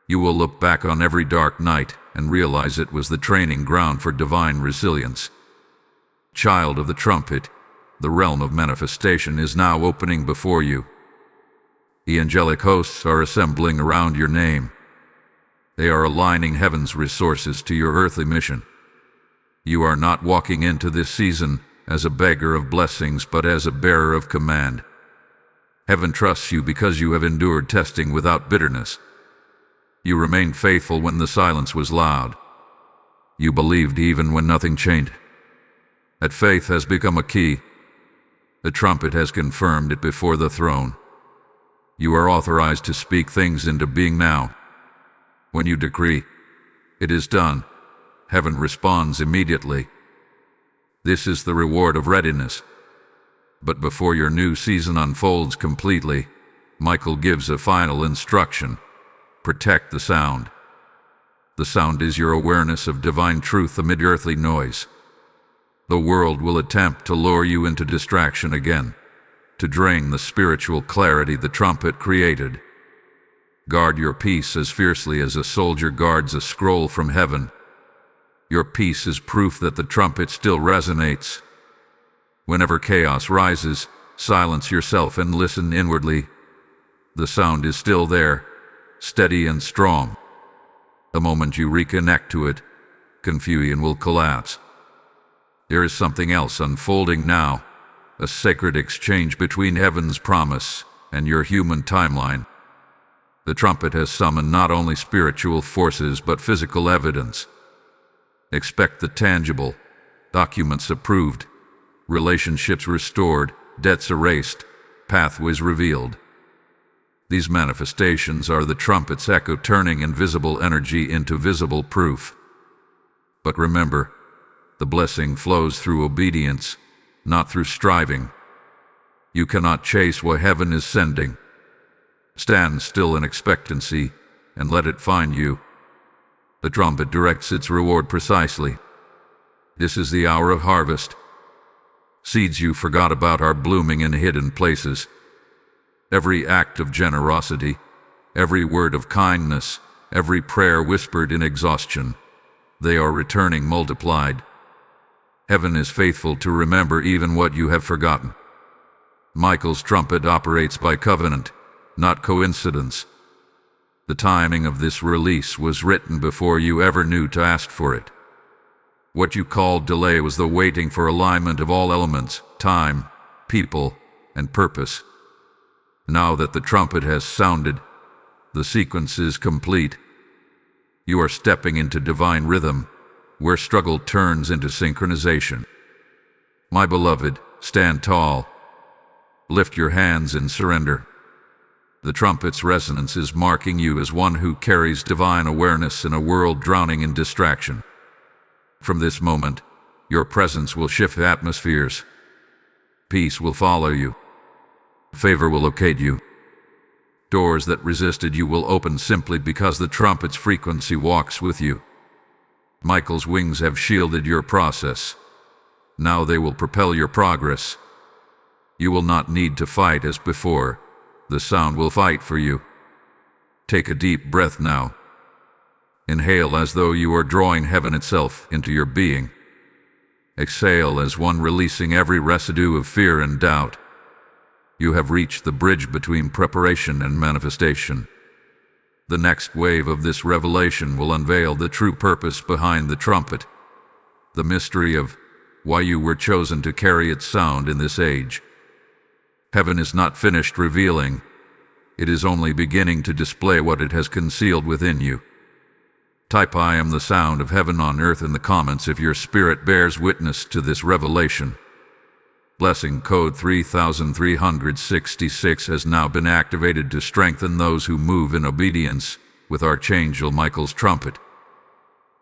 You will look back on every dark night and realize it was the training ground for divine resilience. Child of the trumpet, the realm of manifestation is now opening before you. The angelic hosts are assembling around your name. They are aligning heaven's resources to your earthly mission. You are not walking into this season as a beggar of blessings, but as a bearer of command. Heaven trusts you because you have endured testing without bitterness. You remained faithful when the silence was loud. You believed even when nothing changed. That faith has become a key. The trumpet has confirmed it before the throne. You are authorized to speak things into being now. When you decree, "It is done," heaven responds immediately. This is the reward of readiness. But before your new season unfolds completely, Michael gives a final instruction. Protect the sound. The sound is your awareness of divine truth amid earthly noise. The world will attempt to lure you into distraction again, to drain the spiritual clarity the trumpet created. Guard your peace as fiercely as a soldier guards a scroll from heaven. Your peace is proof that the trumpet still resonates. Whenever chaos rises, silence yourself and listen inwardly. The sound is still there, steady and strong. The moment you reconnect to it, confusion will collapse. There is something else unfolding now, a sacred exchange between heaven's promise and your human timeline. The trumpet has summoned not only spiritual forces but physical evidence. Expect the tangible, documents approved, relationships restored, debts erased, pathways revealed. These manifestations are the trumpet's echo, turning invisible energy into visible proof. But remember, the blessing flows through obedience, not through striving. You cannot chase what heaven is sending. Stand still in expectancy and let it find you. The trumpet directs its reward precisely. This is the hour of harvest. Seeds you forgot about are blooming in hidden places. Every act of generosity, every word of kindness, every prayer whispered in exhaustion, they are returning multiplied. Heaven is faithful to remember even what you have forgotten. Michael's trumpet operates by covenant, not coincidence. The timing of this release was written before you ever knew to ask for it. What you called delay was the waiting for alignment of all elements, time, people, and purpose. Now that the trumpet has sounded, the sequence is complete. You are stepping into divine rhythm, where struggle turns into synchronization. My beloved, stand tall. Lift your hands in surrender. The trumpet's resonance is marking you as one who carries divine awareness in a world drowning in distraction. From this moment, your presence will shift atmospheres. Peace will follow you. Favor will locate you. Doors that resisted you will open simply because the trumpet's frequency walks with you. Michael's wings have shielded your process. Now they will propel your progress. You will not need to fight as before. The sound will fight for you. Take a deep breath now. Inhale as though you are drawing heaven itself into your being. Exhale as one releasing every residue of fear and doubt. You have reached the bridge between preparation and manifestation. The next wave of this revelation will unveil the true purpose behind the trumpet, the mystery of why you were chosen to carry its sound in this age. Heaven is not finished revealing. it is only beginning to display what it has concealed within you. Type "I am the sound of heaven on earth" in the comments if your spirit bears witness to this revelation. Blessing code 3366 has now been activated to strengthen those who move in obedience with Archangel Michael's trumpet.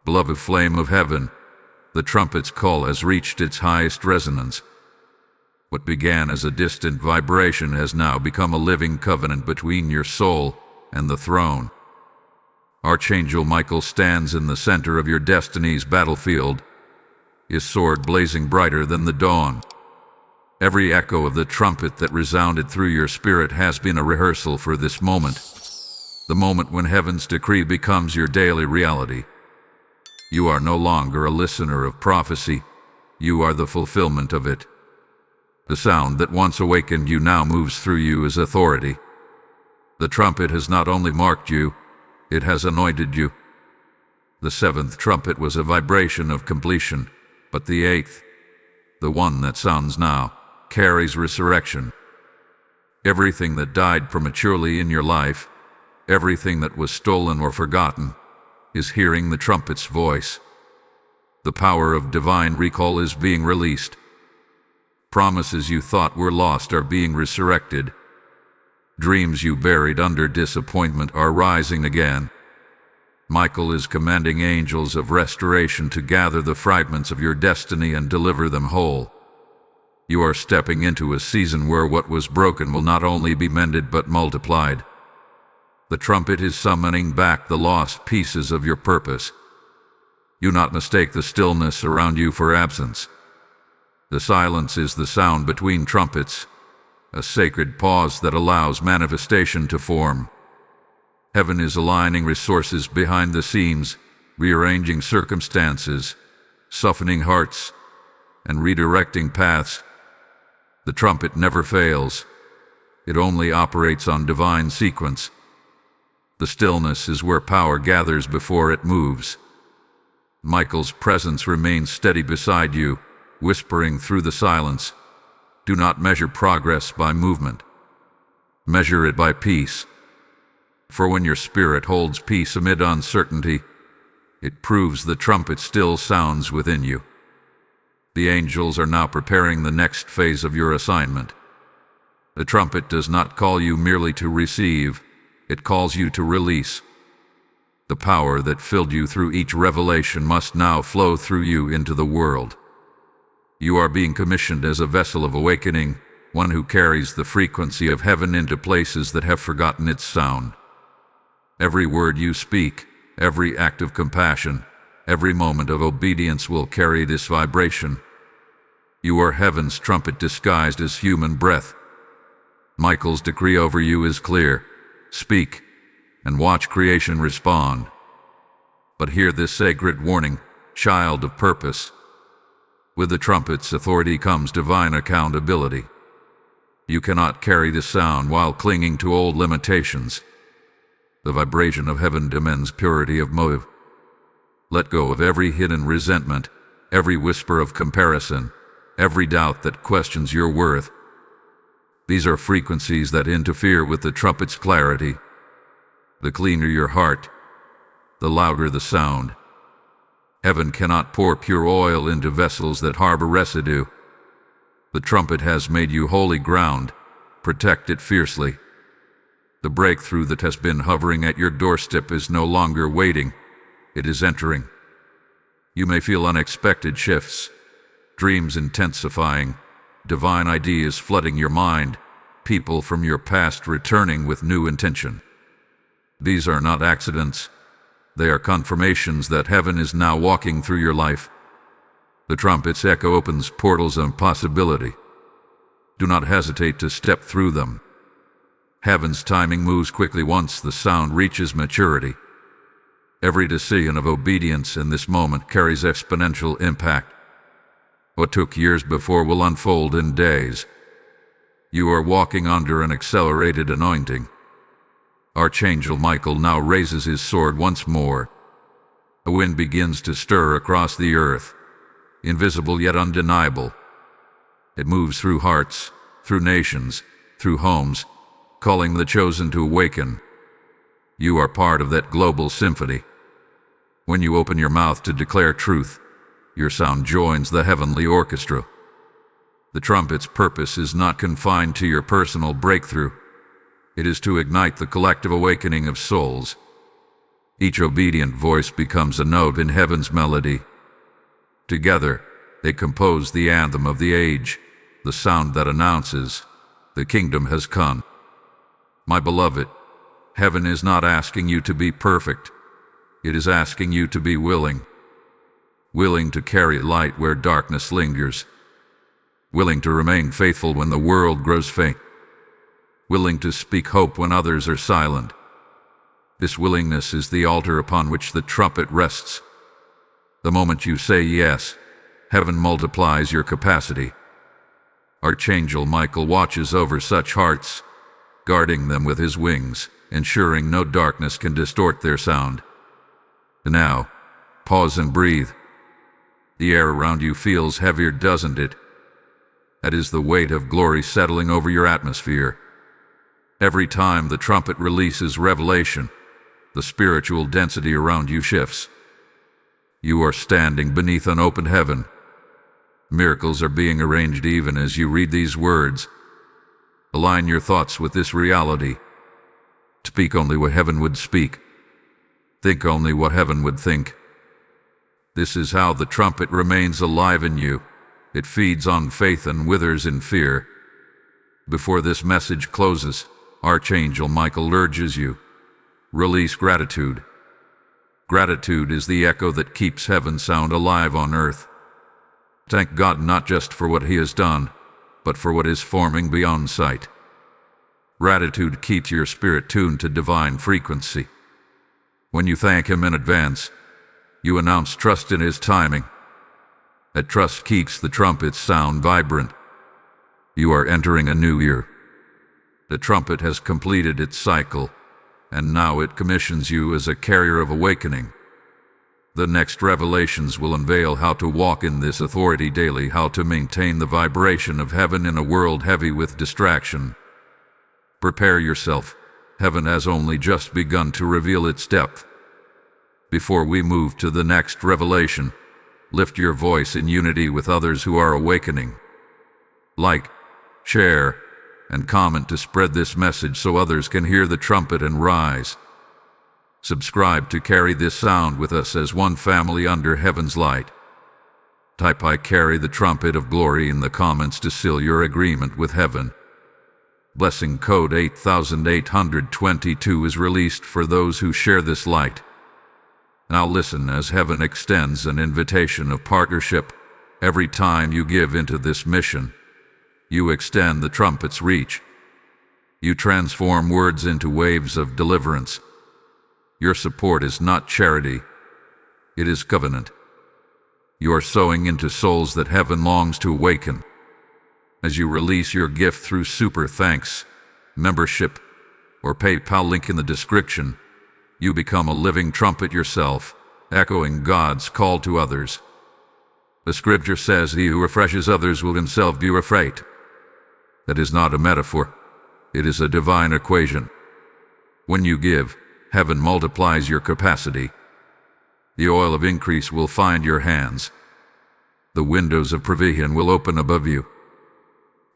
Beloved flame of heaven, the trumpet's call has reached its highest resonance. What began as a distant vibration has now become a living covenant between your soul and the throne. Archangel Michael stands in the center of your destiny's battlefield, his sword blazing brighter than the dawn. Every echo of the trumpet that resounded through your spirit has been a rehearsal for this moment, the moment when heaven's decree becomes your daily reality. You are no longer a listener of prophecy, you are the fulfillment of it. The sound that once awakened you now moves through you as authority. The trumpet has not only marked you, it has anointed you. The seventh trumpet was a vibration of completion, but the eighth, the one that sounds now, carries resurrection. Everything that died prematurely in your life, everything that was stolen or forgotten, is hearing the trumpet's voice. The power of divine recall is being released. Promises you thought were lost are being resurrected. Dreams you buried under disappointment are rising again. Michael is commanding angels of restoration to gather the fragments of your destiny and deliver them whole. You are stepping into a season where what was broken will not only be mended but multiplied. The trumpet is summoning back the lost pieces of your purpose. Do not mistake the stillness around you for absence. The silence is the sound between trumpets, a sacred pause that allows manifestation to form. Heaven is aligning resources behind the scenes, rearranging circumstances, softening hearts, and redirecting paths. The trumpet never fails. It only operates on divine sequence. The stillness is where power gathers before it moves. Michael's presence remains steady beside you, whispering through the silence. Do not measure progress by movement. Measure it by peace. For when your spirit holds peace amid uncertainty, it proves the trumpet still sounds within you. The angels are now preparing the next phase of your assignment. The trumpet does not call you merely to receive, it calls you to release. The power that filled you through each revelation must now flow through you into the world. You are being commissioned as a vessel of awakening, one who carries the frequency of heaven into places that have forgotten its sound. Every word you speak, every act of compassion, every moment of obedience will carry this vibration. You are heaven's trumpet disguised as human breath. Michael's decree over you is clear. Speak, and watch creation respond. But hear this sacred warning, child of purpose. With the trumpet's authority comes divine accountability. You cannot carry the sound while clinging to old limitations. The vibration of heaven demands purity of motive. Let go of every hidden resentment, every whisper of comparison, every doubt that questions your worth. These are frequencies that interfere with the trumpet's clarity. The cleaner your heart, the louder the sound. Heaven cannot pour pure oil into vessels that harbor residue. The trumpet has made you holy ground. Protect it fiercely. The breakthrough that has been hovering at your doorstep is no longer waiting. It is entering. You may feel unexpected shifts, dreams intensifying, divine ideas flooding your mind, people from your past returning with new intention. These are not accidents. They are confirmations that heaven is now walking through your life. The trumpet's echo opens portals of possibility. Do not hesitate to step through them. Heaven's timing moves quickly once the sound reaches maturity. Every decision of obedience in this moment carries exponential impact. What took years before will unfold in days. You are walking under an accelerated anointing. Archangel Michael now raises his sword once more. A wind begins to stir across the earth, invisible yet undeniable. It moves through hearts, through nations, through homes, calling the chosen to awaken. You are part of that global symphony. When you open your mouth to declare truth, your sound joins the heavenly orchestra. The trumpet's purpose is not confined to your personal breakthrough. It is to ignite the collective awakening of souls. Each obedient voice becomes a note in heaven's melody. Together, they compose the anthem of the age, the sound that announces, the kingdom has come. My beloved, heaven is not asking you to be perfect. It is asking you to be willing. Willing to carry light where darkness lingers. Willing to remain faithful when the world grows faint. Willing to speak hope when others are silent. This willingness is the altar upon which the trumpet rests. The moment you say yes, heaven multiplies your capacity. Archangel Michael watches over such hearts, guarding them with his wings, ensuring no darkness can distort their sound. And now, pause and breathe. The air around you feels heavier, doesn't it? That is the weight of glory settling over your atmosphere. Every time the trumpet releases revelation, the spiritual density around you shifts. You are standing beneath an open heaven. Miracles are being arranged even as you read these words. Align your thoughts with this reality. Speak only what heaven would speak. Think only what heaven would think. This is how the trumpet remains alive in you. It feeds on faith and withers in fear. Before this message closes, Archangel Michael urges you, release gratitude. Gratitude is the echo that keeps heaven's sound alive on earth. Thank God not just for what He has done, but for what is forming beyond sight. Gratitude keeps your spirit tuned to divine frequency. When you thank Him in advance, you announce trust in His timing. That trust keeps the trumpet's sound vibrant. You are entering a new year. The trumpet has completed its cycle, and now it commissions you as a carrier of awakening. The next revelations will unveil how to walk in this authority daily, how to maintain the vibration of heaven in a world heavy with distraction. Prepare yourself. Heaven has only just begun to reveal its depth. Before we move to the next revelation, lift your voice in unity with others who are awakening. Like, share, and comment to spread this message so others can hear the trumpet and rise. Subscribe to carry this sound with us as one family under heaven's light. Type "I carry the trumpet of glory" in the comments to seal your agreement with heaven. Blessing code 8822 is released for those who share this light. Now listen as heaven extends an invitation of partnership. Every time you give into this mission, you extend the trumpet's reach. You transform words into waves of deliverance. Your support is not charity, it is covenant. You are sowing into souls that heaven longs to awaken. As you release your gift through super thanks, membership, or PayPal link in the description, you become a living trumpet yourself, echoing God's call to others. The scripture says, "He who refreshes others will himself be refreshed." That is not a metaphor. It is a divine equation. When you give, heaven multiplies your capacity. The oil of increase will find your hands. The windows of provision will open above you.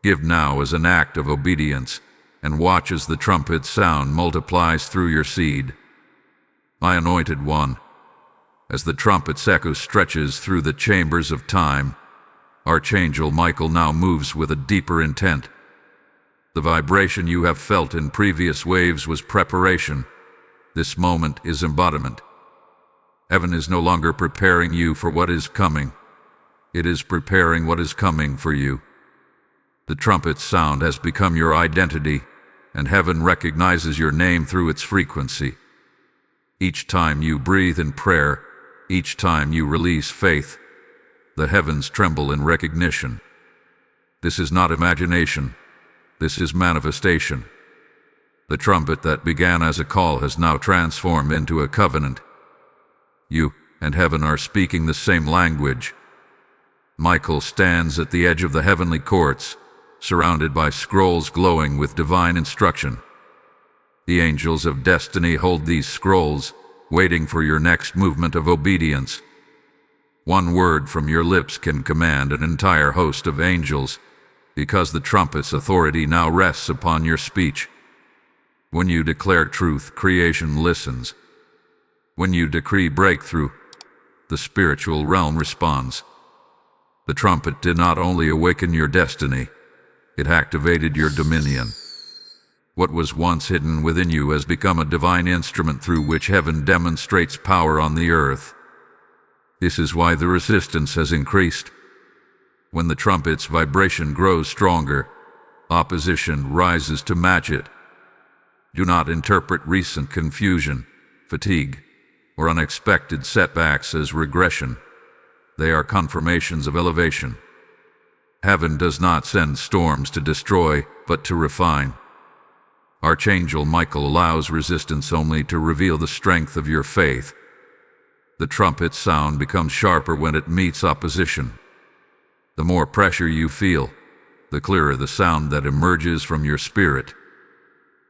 Give now as an act of obedience, and watch as the trumpet's sound multiplies through your seed. My anointed one, as the trumpet's echo stretches through the chambers of time, Archangel Michael now moves with a deeper intent. The vibration you have felt in previous waves was preparation. This moment is embodiment. Heaven is no longer preparing you for what is coming. It is preparing what is coming for you. The trumpet's sound has become your identity, and heaven recognizes your name through its frequency. Each time you breathe in prayer, each time you release faith, the heavens tremble in recognition. This is not imagination. This is manifestation. The trumpet that began as a call has now transformed into a covenant. You and heaven are speaking the same language. Michael stands at the edge of the heavenly courts, surrounded by scrolls glowing with divine instruction. The angels of destiny hold these scrolls, waiting for your next movement of obedience. One word from your lips can command an entire host of angels, because the trumpet's authority now rests upon your speech. When you declare truth, creation listens. When you decree breakthrough, the spiritual realm responds. The trumpet did not only awaken your destiny, it activated your dominion. What was once hidden within you has become a divine instrument through which heaven demonstrates power on the earth. This is why the resistance has increased. When the trumpet's vibration grows stronger, opposition rises to match it. Do not interpret recent confusion, fatigue, or unexpected setbacks as regression. They are confirmations of elevation. Heaven does not send storms to destroy, but to refine. Archangel Michael allows resistance only to reveal the strength of your faith. The trumpet's sound becomes sharper when it meets opposition. The more pressure you feel, the clearer the sound that emerges from your spirit.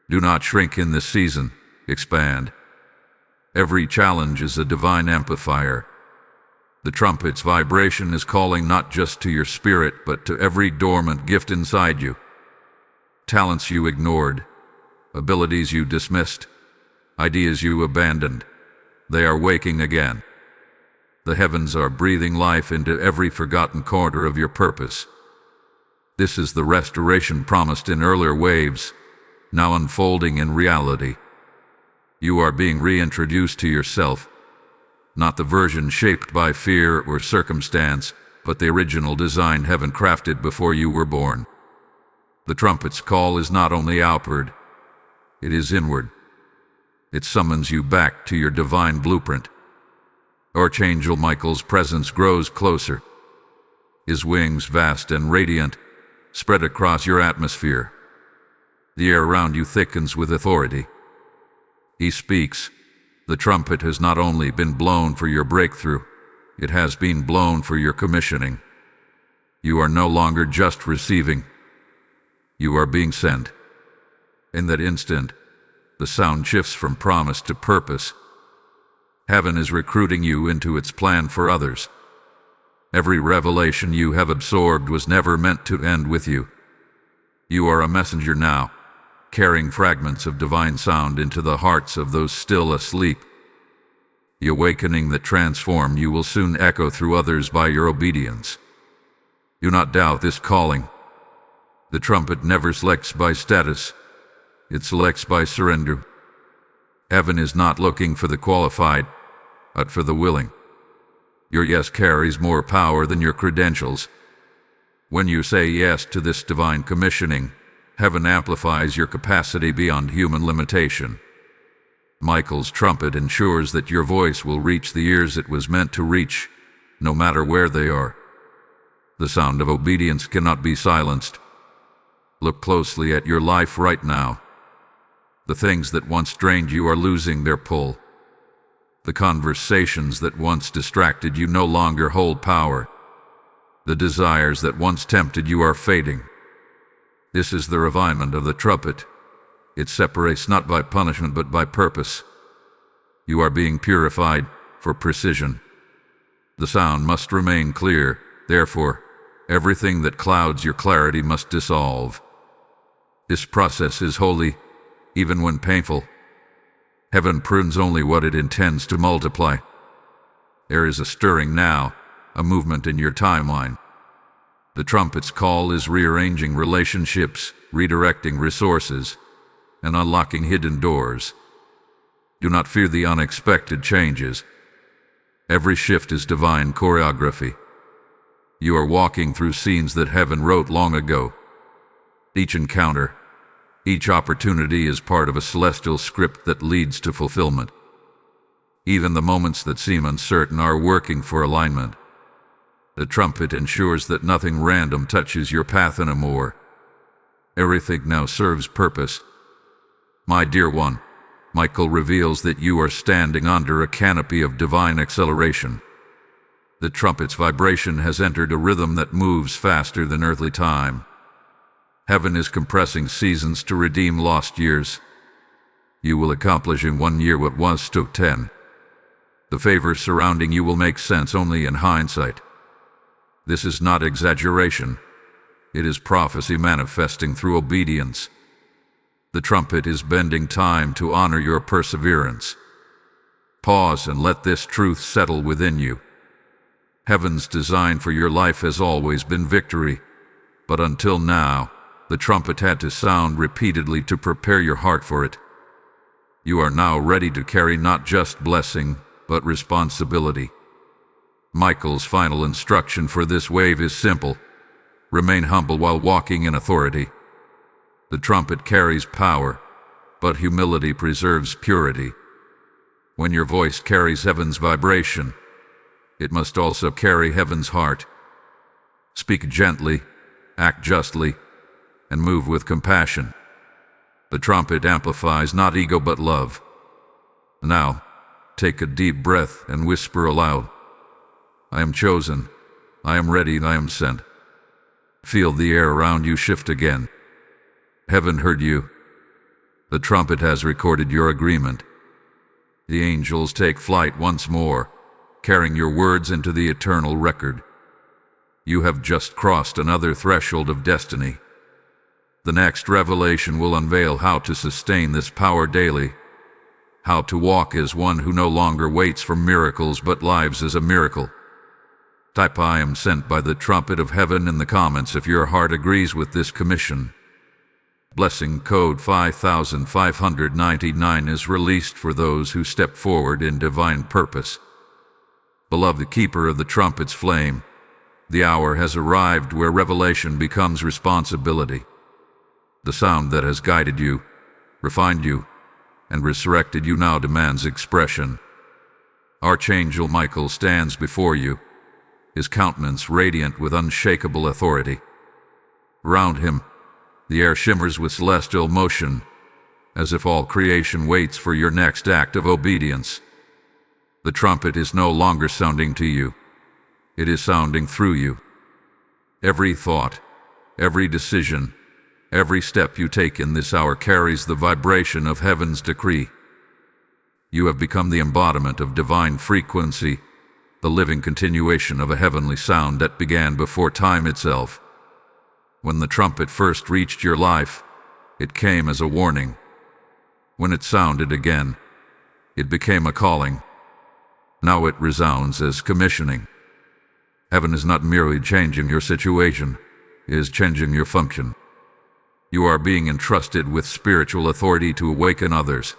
Do not shrink in this season, expand. Every challenge is a divine amplifier. The trumpet's vibration is calling not just to your spirit, but to every dormant gift inside you. Talents you ignored, abilities you dismissed, ideas you abandoned. They are waking again. The heavens are breathing life into every forgotten corner of your purpose. This is the restoration promised in earlier waves, now unfolding in reality. You are being reintroduced to yourself, not the version shaped by fear or circumstance, but the original design heaven crafted before you were born. The trumpet's call is not only outward, it is inward. It summons you back to your divine blueprint. Archangel Michael's presence grows closer. His wings, vast and radiant, spread across your atmosphere. The air around you thickens with authority. He speaks. The trumpet has not only been blown for your breakthrough, it has been blown for your commissioning. You are no longer just receiving. You are being sent. In that instant, the sound shifts from promise to purpose. Heaven is recruiting you into its plan for others. Every revelation you have absorbed was never meant to end with you. You are a messenger now, carrying fragments of divine sound into the hearts of those still asleep. The awakening that transformed you will soon echo through others by your obedience. Do not doubt this calling. The trumpet never selects by status. It selects by surrender. Heaven is not looking for the qualified, but for the willing. Your yes carries more power than your credentials. When you say yes to this divine commissioning, heaven amplifies your capacity beyond human limitation. Michael's trumpet ensures that your voice will reach the ears it was meant to reach, no matter where they are. The sound of obedience cannot be silenced. Look closely at your life right now. The things that once drained you are losing their pull. The conversations that once distracted you no longer hold power. The desires that once tempted you are fading. This is the refinement of the trumpet. It separates not by punishment but by purpose. You are being purified for precision. The sound must remain clear, therefore, everything that clouds your clarity must dissolve. This process is holy, even when painful. Heaven prunes only what it intends to multiply. There is a stirring now, a movement in your timeline. The trumpet's call is rearranging relationships, redirecting resources, and unlocking hidden doors. Do not fear the unexpected changes. Every shift is divine choreography. You are walking through scenes that heaven wrote long ago. Each encounter, each opportunity is part of a celestial script that leads to fulfillment. Even the moments that seem uncertain are working for alignment. The trumpet ensures that nothing random touches your path anymore. Everything now serves purpose. My dear one, Michael reveals that you are standing under a canopy of divine acceleration. The trumpet's vibration has entered a rhythm that moves faster than earthly time. Heaven is compressing seasons to redeem lost years. You will accomplish in 1 year what once took 10. The favors surrounding you will make sense only in hindsight. This is not exaggeration. It is prophecy manifesting through obedience. The trumpet is bending time to honor your perseverance. Pause and let this truth settle within you. Heaven's design for your life has always been victory, but until now, the trumpet had to sound repeatedly to prepare your heart for it. You are now ready to carry not just blessing, but responsibility. Michael's final instruction for this wave is simple: remain humble while walking in authority. The trumpet carries power, but humility preserves purity. When your voice carries heaven's vibration, it must also carry heaven's heart. Speak gently, act justly, and move with compassion. The trumpet amplifies not ego but love. Now, take a deep breath and whisper aloud, I am chosen, I am ready, I am sent. Feel the air around you shift again. Heaven heard you. The trumpet has recorded your agreement. The angels take flight once more, carrying your words into the eternal record. You have just crossed another threshold of destiny. The next revelation will unveil how to sustain this power daily, how to walk as one who no longer waits for miracles but lives as a miracle. Type I am sent by the trumpet of heaven in the comments if your heart agrees with this commission. Blessing code 5599 is released for those who step forward in divine purpose. Beloved keeper of the trumpet's flame, the hour has arrived where revelation becomes responsibility. The sound that has guided you, refined you, and resurrected you now demands expression. Archangel Michael stands before you, his countenance radiant with unshakable authority. Round him, the air shimmers with celestial motion, as if all creation waits for your next act of obedience. The trumpet is no longer sounding to you. It is sounding through you. Every thought, every decision, every step you take in this hour carries the vibration of heaven's decree. You have become the embodiment of divine frequency, the living continuation of a heavenly sound that began before time itself. When the trumpet first reached your life, it came as a warning. When it sounded again, it became a calling. Now it resounds as commissioning. Heaven is not merely changing your situation, it is changing your function. You are being entrusted with spiritual authority to awaken others.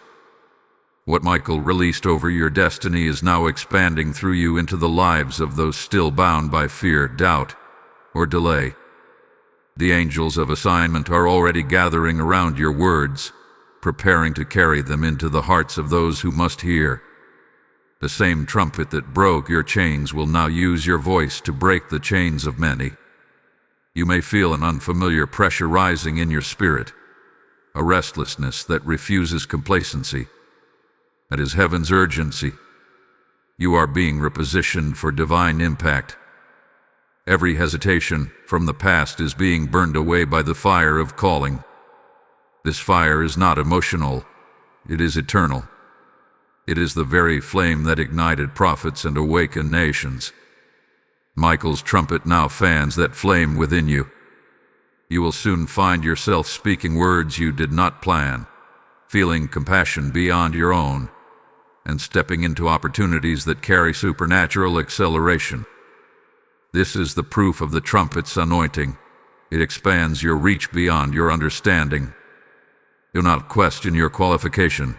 What Michael released over your destiny is now expanding through you into the lives of those still bound by fear, doubt, or delay. The angels of assignment are already gathering around your words, preparing to carry them into the hearts of those who must hear. The same trumpet that broke your chains will now use your voice to break the chains of many. You may feel an unfamiliar pressure rising in your spirit, a restlessness that refuses complacency. That is heaven's urgency. You are being repositioned for divine impact. Every hesitation from the past is being burned away by the fire of calling. This fire is not emotional, it is eternal. It is the very flame that ignited prophets and awakened nations. Michael's trumpet now fans that flame within you. You will soon find yourself speaking words you did not plan, feeling compassion beyond your own, and stepping into opportunities that carry supernatural acceleration. This is the proof of the trumpet's anointing. It expands your reach beyond your understanding. Do not question your qualification.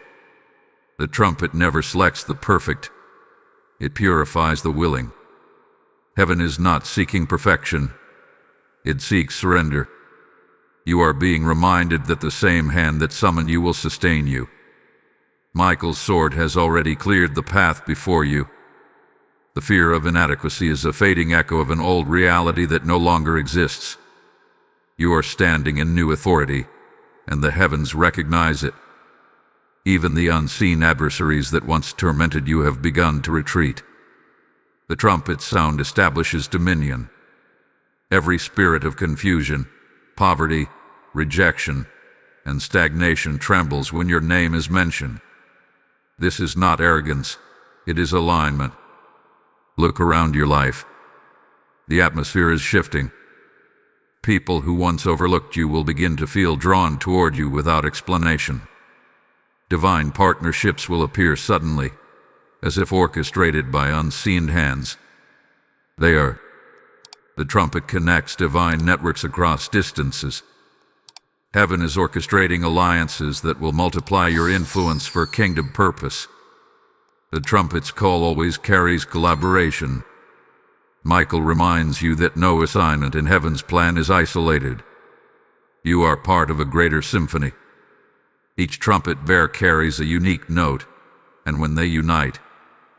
The trumpet never selects the perfect. It purifies the willing. Heaven is not seeking perfection. It seeks surrender. You are being reminded that the same hand that summoned you will sustain you. Michael's sword has already cleared the path before you. The fear of inadequacy is a fading echo of an old reality that no longer exists. You are standing in new authority, and the heavens recognize it. Even the unseen adversaries that once tormented you have begun to retreat. The trumpet's sound establishes dominion. Every spirit of confusion, poverty, rejection, and stagnation trembles when your name is mentioned. This is not arrogance, it is alignment. Look around your life. The atmosphere is shifting. People who once overlooked you will begin to feel drawn toward you without explanation. Divine partnerships will appear suddenly, as if orchestrated by unseen hands. The trumpet connects divine networks across distances. Heaven is orchestrating alliances that will multiply your influence for kingdom purpose. The trumpet's call always carries collaboration. Michael reminds you that no assignment in heaven's plan is isolated. You are part of a greater symphony. Each trumpet bearer carries a unique note, and when they unite,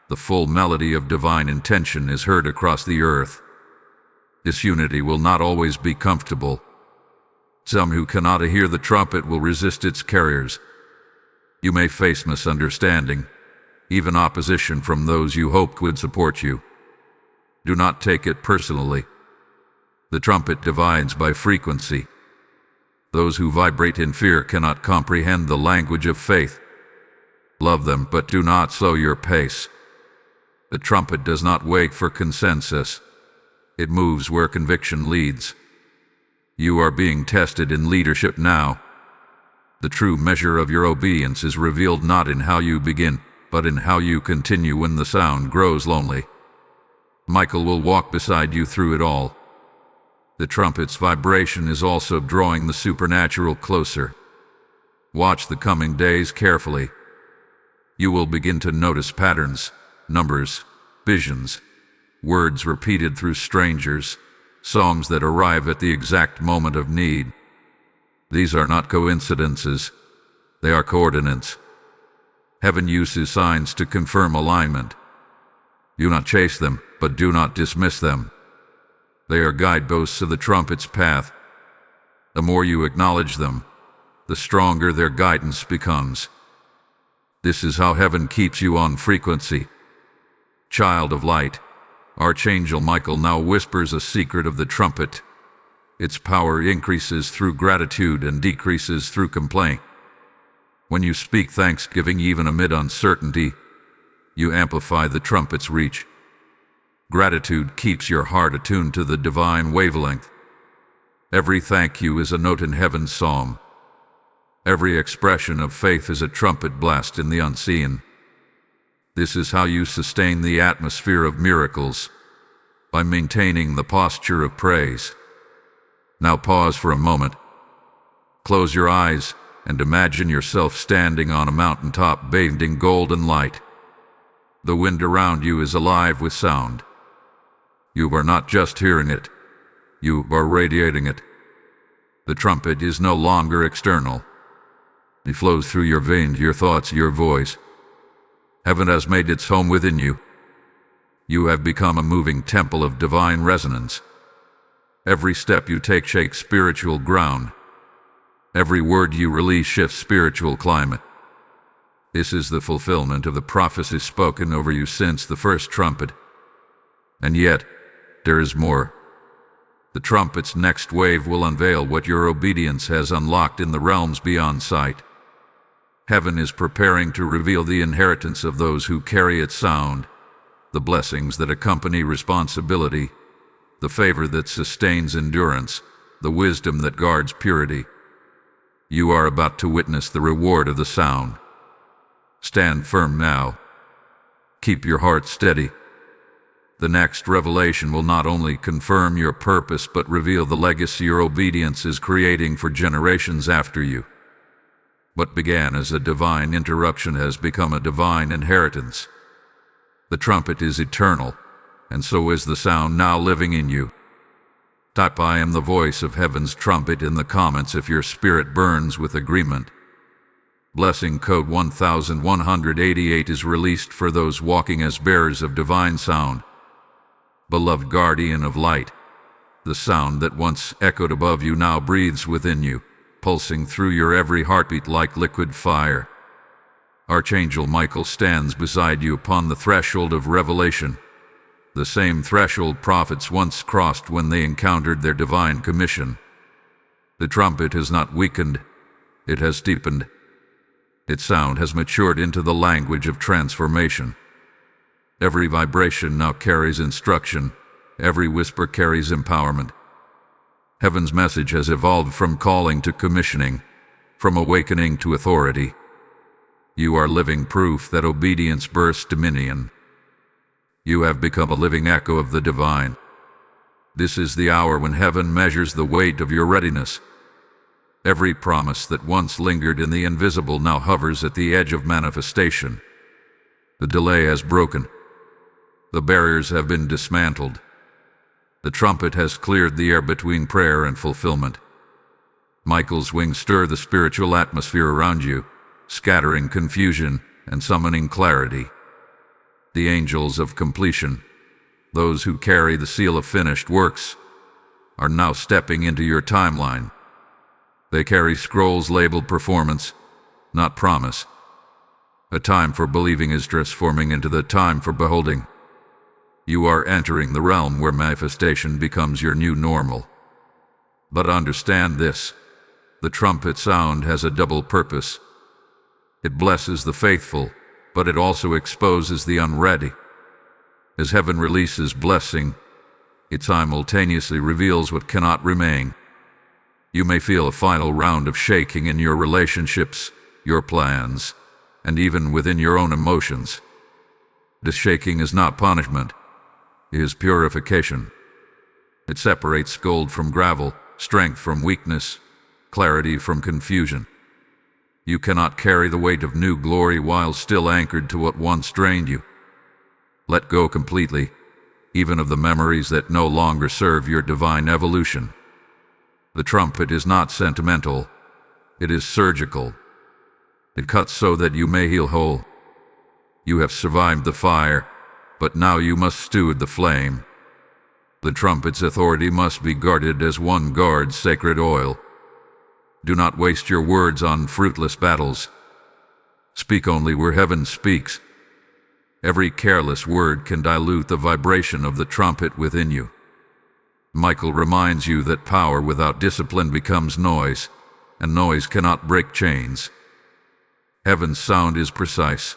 the full melody of divine intention is heard across the earth. This unity will not always be comfortable. Some who cannot hear the trumpet will resist its carriers. You may face misunderstanding, even opposition from those you hoped would support you. Do not take it personally. The trumpet divides by frequency. Those who vibrate in fear cannot comprehend the language of faith. Love them, but do not slow your pace. The trumpet does not wait for consensus. It moves where conviction leads. You are being tested in leadership now. The true measure of your obedience is revealed not in how you begin, but in how you continue when the sound grows lonely. Michael will walk beside you through it all. The trumpet's vibration is also drawing the supernatural closer. Watch the coming days carefully. You will begin to notice patterns, numbers, visions, words repeated through strangers, songs that arrive at the exact moment of need. These are not coincidences, they are coordinates. Heaven uses signs to confirm alignment. Do not chase them, but do not dismiss them. They are guideposts of the trumpet's path. The more you acknowledge them, the stronger their guidance becomes. This is how heaven keeps you on frequency. Child of light, Archangel Michael now whispers a secret of the trumpet. Its power increases through gratitude and decreases through complaint. When you speak thanksgiving even amid uncertainty, you amplify the trumpet's reach. Gratitude keeps your heart attuned to the divine wavelength. Every thank you is a note in heaven's psalm. Every expression of faith is a trumpet blast in the unseen. This is how you sustain the atmosphere of miracles, by maintaining the posture of praise. Now pause for a moment. Close your eyes and imagine yourself standing on a mountaintop bathed in golden light. The wind around you is alive with sound. You are not just hearing it, you are radiating it. The trumpet is no longer external. It flows through your veins, your thoughts, your voice. Heaven has made its home within you. You have become a moving temple of divine resonance. Every step you take shakes spiritual ground. Every word you release shifts spiritual climate. This is the fulfillment of the prophecies spoken over you since the first trumpet. And yet, there is more. The trumpet's next wave will unveil what your obedience has unlocked in the realms beyond sight. Heaven is preparing to reveal the inheritance of those who carry its sound, the blessings that accompany responsibility, the favor that sustains endurance, the wisdom that guards purity. You are about to witness the reward of the sound. Stand firm now. Keep your heart steady. The next revelation will not only confirm your purpose but reveal the legacy your obedience is creating for generations after you. What began as a divine interruption has become a divine inheritance. The trumpet is eternal, and so is the sound now living in you. Type "I am the voice of heaven's trumpet" in the comments if your spirit burns with agreement. Blessing code 1188 is released for those walking as bearers of divine sound. Beloved guardian of light, the sound that once echoed above you now breathes within you, pulsing through your every heartbeat like liquid fire. Archangel Michael stands beside you upon the threshold of revelation, the same threshold prophets once crossed when they encountered their divine commission. The trumpet has not weakened, It has deepened. Its sound has matured into the language of transformation. Every vibration now carries instruction. Every whisper carries empowerment. Heaven's message has evolved from calling to commissioning, from awakening to authority. You are living proof that obedience births dominion. You have become a living echo of the divine. This is the hour when heaven measures the weight of your readiness. Every promise that once lingered in the invisible now hovers at the edge of manifestation. The delay has broken. The barriers have been dismantled. The trumpet has cleared the air between prayer and fulfillment. Michael's wings stir the spiritual atmosphere around you, scattering confusion and summoning clarity. The angels of completion, those who carry the seal of finished works, are now stepping into your timeline. They carry scrolls labeled performance, not promise. A time for believing is transforming into the time for beholding. You are entering the realm where manifestation becomes your new normal. But understand this: the trumpet sound has a double purpose. It blesses the faithful, but it also exposes the unready. As heaven releases blessing, it simultaneously reveals what cannot remain. You may feel a final round of shaking in your relationships, your plans, and even within your own emotions. This shaking is not punishment. It is purification. It separates gold from gravel, strength from weakness, clarity from confusion. You cannot carry the weight of new glory while still anchored to what once drained you. Let go completely, even of the memories that no longer serve your divine evolution. The trumpet is not sentimental. It is surgical. It cuts so that you may heal whole. You have survived the fire, but now you must steward the flame. The trumpet's authority must be guarded as one guards sacred oil. Do not waste your words on fruitless battles. Speak only where heaven speaks. Every careless word can dilute the vibration of the trumpet within you. Michael reminds you that power without discipline becomes noise, and noise cannot break chains. Heaven's sound is precise.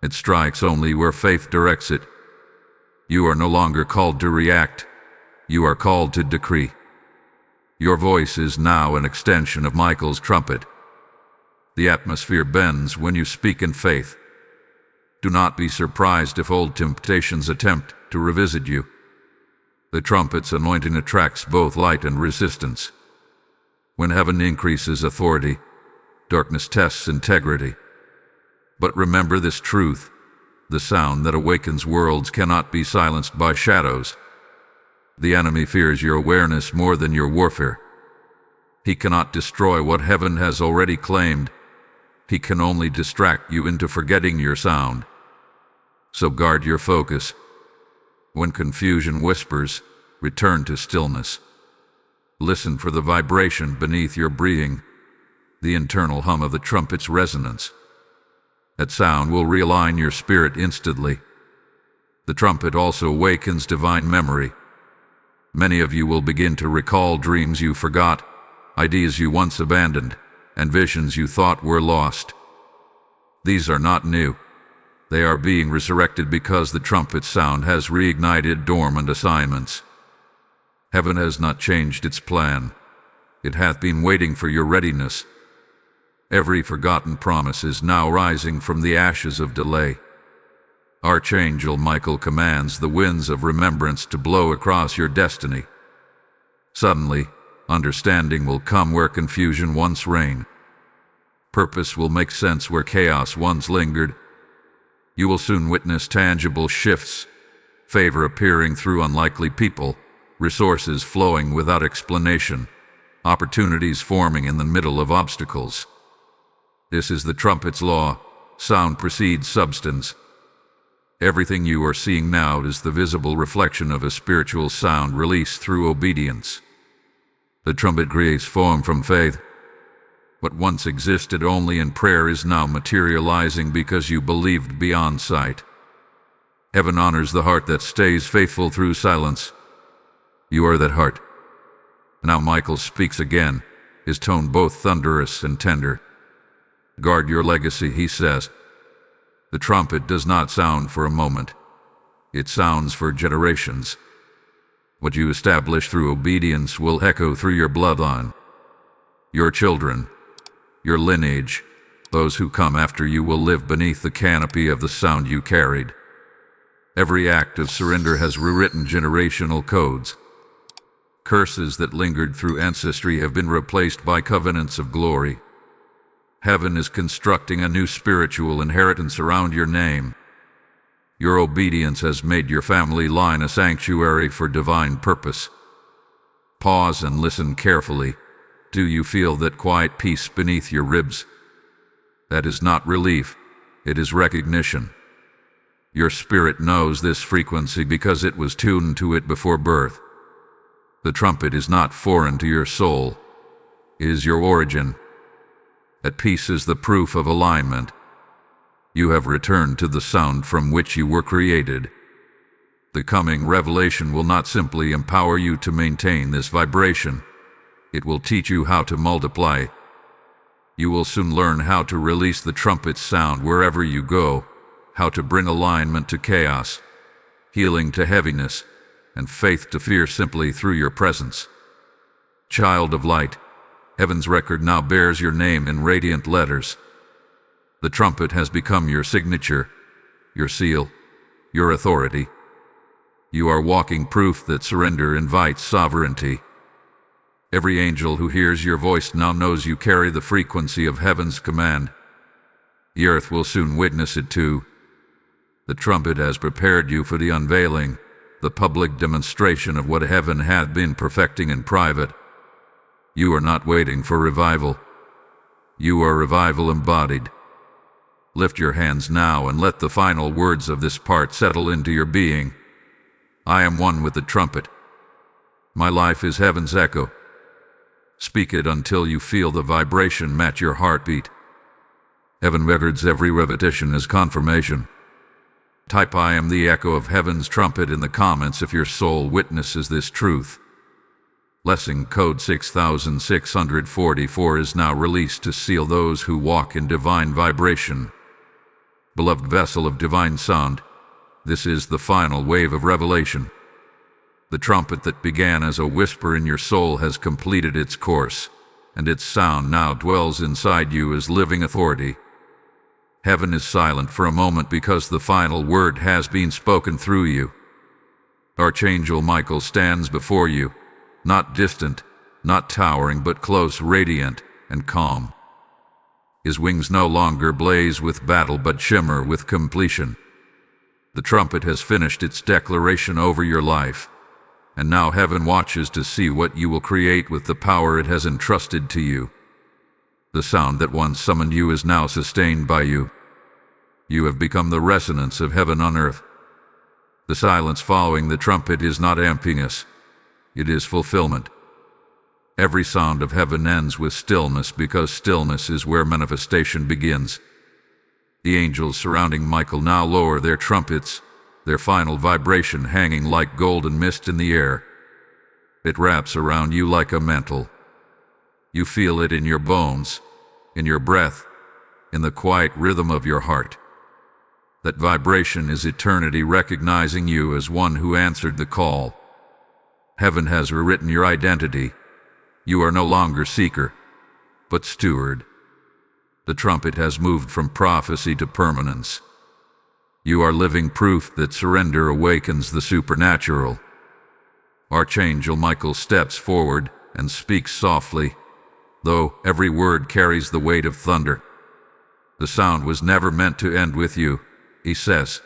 It strikes only where faith directs it. You are no longer called to react. You are called to decree. Your voice is now an extension of Michael's trumpet. The atmosphere bends when you speak in faith. Do not be surprised if old temptations attempt to revisit you. The trumpet's anointing attracts both light and resistance. When heaven increases authority, darkness tests integrity. But remember this truth: the sound that awakens worlds cannot be silenced by shadows. The enemy fears your awareness more than your warfare. He cannot destroy what heaven has already claimed. He can only distract you into forgetting your sound. So guard your focus. When confusion whispers, return to stillness. Listen for the vibration beneath your breathing, the internal hum of the trumpet's resonance. That sound will realign your spirit instantly. The trumpet also awakens divine memory. Many of you will begin to recall dreams you forgot, ideas you once abandoned, and visions you thought were lost. These are not new. They are being resurrected because the trumpet's sound has reignited dormant assignments. Heaven has not changed its plan. It hath been waiting for your readiness. Every forgotten promise is now rising from the ashes of delay. Archangel Michael commands the winds of remembrance to blow across your destiny. Suddenly, understanding will come where confusion once reigned. Purpose will make sense where chaos once lingered. You will soon witness tangible shifts, favor appearing through unlikely people, resources flowing without explanation, opportunities forming in the middle of obstacles. This is the trumpet's law. Sound precedes substance. Everything you are seeing now is the visible reflection of a spiritual sound released through obedience. The trumpet creates form from faith. What once existed only in prayer is now materializing because you believed beyond sight. Heaven honors the heart that stays faithful through silence. You are that heart. Now Michael speaks again, his tone both thunderous and tender. Guard your legacy, he says. The trumpet does not sound for a moment. It sounds for generations. What you establish through obedience will echo through your bloodline. Your children, your lineage, those who come after you will live beneath the canopy of the sound you carried. Every act of surrender has rewritten generational codes. Curses that lingered through ancestry have been replaced by covenants of glory. Heaven is constructing a new spiritual inheritance around your name. Your obedience has made your family line a sanctuary for divine purpose. Pause and listen carefully. Do you feel that quiet peace beneath your ribs? That is not relief, it is recognition. Your spirit knows this frequency because it was tuned to it before birth. The trumpet is not foreign to your soul. It is your origin. At peace is the proof of alignment. You have returned to the sound from which you were created. The coming revelation will not simply empower you to maintain this vibration. It will teach you how to multiply. You will soon learn how to release the trumpet's sound wherever you go, how to bring alignment to chaos, healing to heaviness, and faith to fear simply through your presence. Child of light, heaven's record now bears your name in radiant letters. The trumpet has become your signature, your seal, your authority. You are walking proof that surrender invites sovereignty. Every angel who hears your voice now knows you carry the frequency of heaven's command. The earth will soon witness it too. The trumpet has prepared you for the unveiling, the public demonstration of what heaven had been perfecting in private. You are not waiting for revival. You are revival embodied. Lift your hands now and let the final words of this part settle into your being. I am one with the trumpet. My life is heaven's echo. Speak it until you feel the vibration match your heartbeat. Heaven records every repetition as confirmation. Type I am the echo of heaven's trumpet in the comments if your soul witnesses this truth. Lesson code 6644 is now released to seal those who walk in divine vibration. Beloved vessel of divine sound, this is the final wave of revelation. The trumpet that began as a whisper in your soul has completed its course, and its sound now dwells inside you as living authority. Heaven is silent for a moment because the final word has been spoken through you. Archangel Michael stands before you, not distant, not towering, but close, radiant, and calm. His wings no longer blaze with battle but shimmer with completion. The trumpet has finished its declaration over your life, and now heaven watches to see what you will create with the power it has entrusted to you. The sound that once summoned you is now sustained by you. You have become the resonance of heaven on earth. The silence following the trumpet is not emptiness, it is fulfillment. Every sound of heaven ends with stillness because stillness is where manifestation begins. The angels surrounding Michael now lower their trumpets, their final vibration hanging like golden mist in the air. It wraps around you like a mantle. You feel it in your bones, in your breath, in the quiet rhythm of your heart. That vibration is eternity recognizing you as one who answered the call. Heaven has rewritten your identity. You are no longer seeker, but steward. The trumpet has moved from prophecy to permanence. You are living proof that surrender awakens the supernatural. Archangel Michael steps forward and speaks softly, though every word carries the weight of thunder. The sound was never meant to end with you, he says.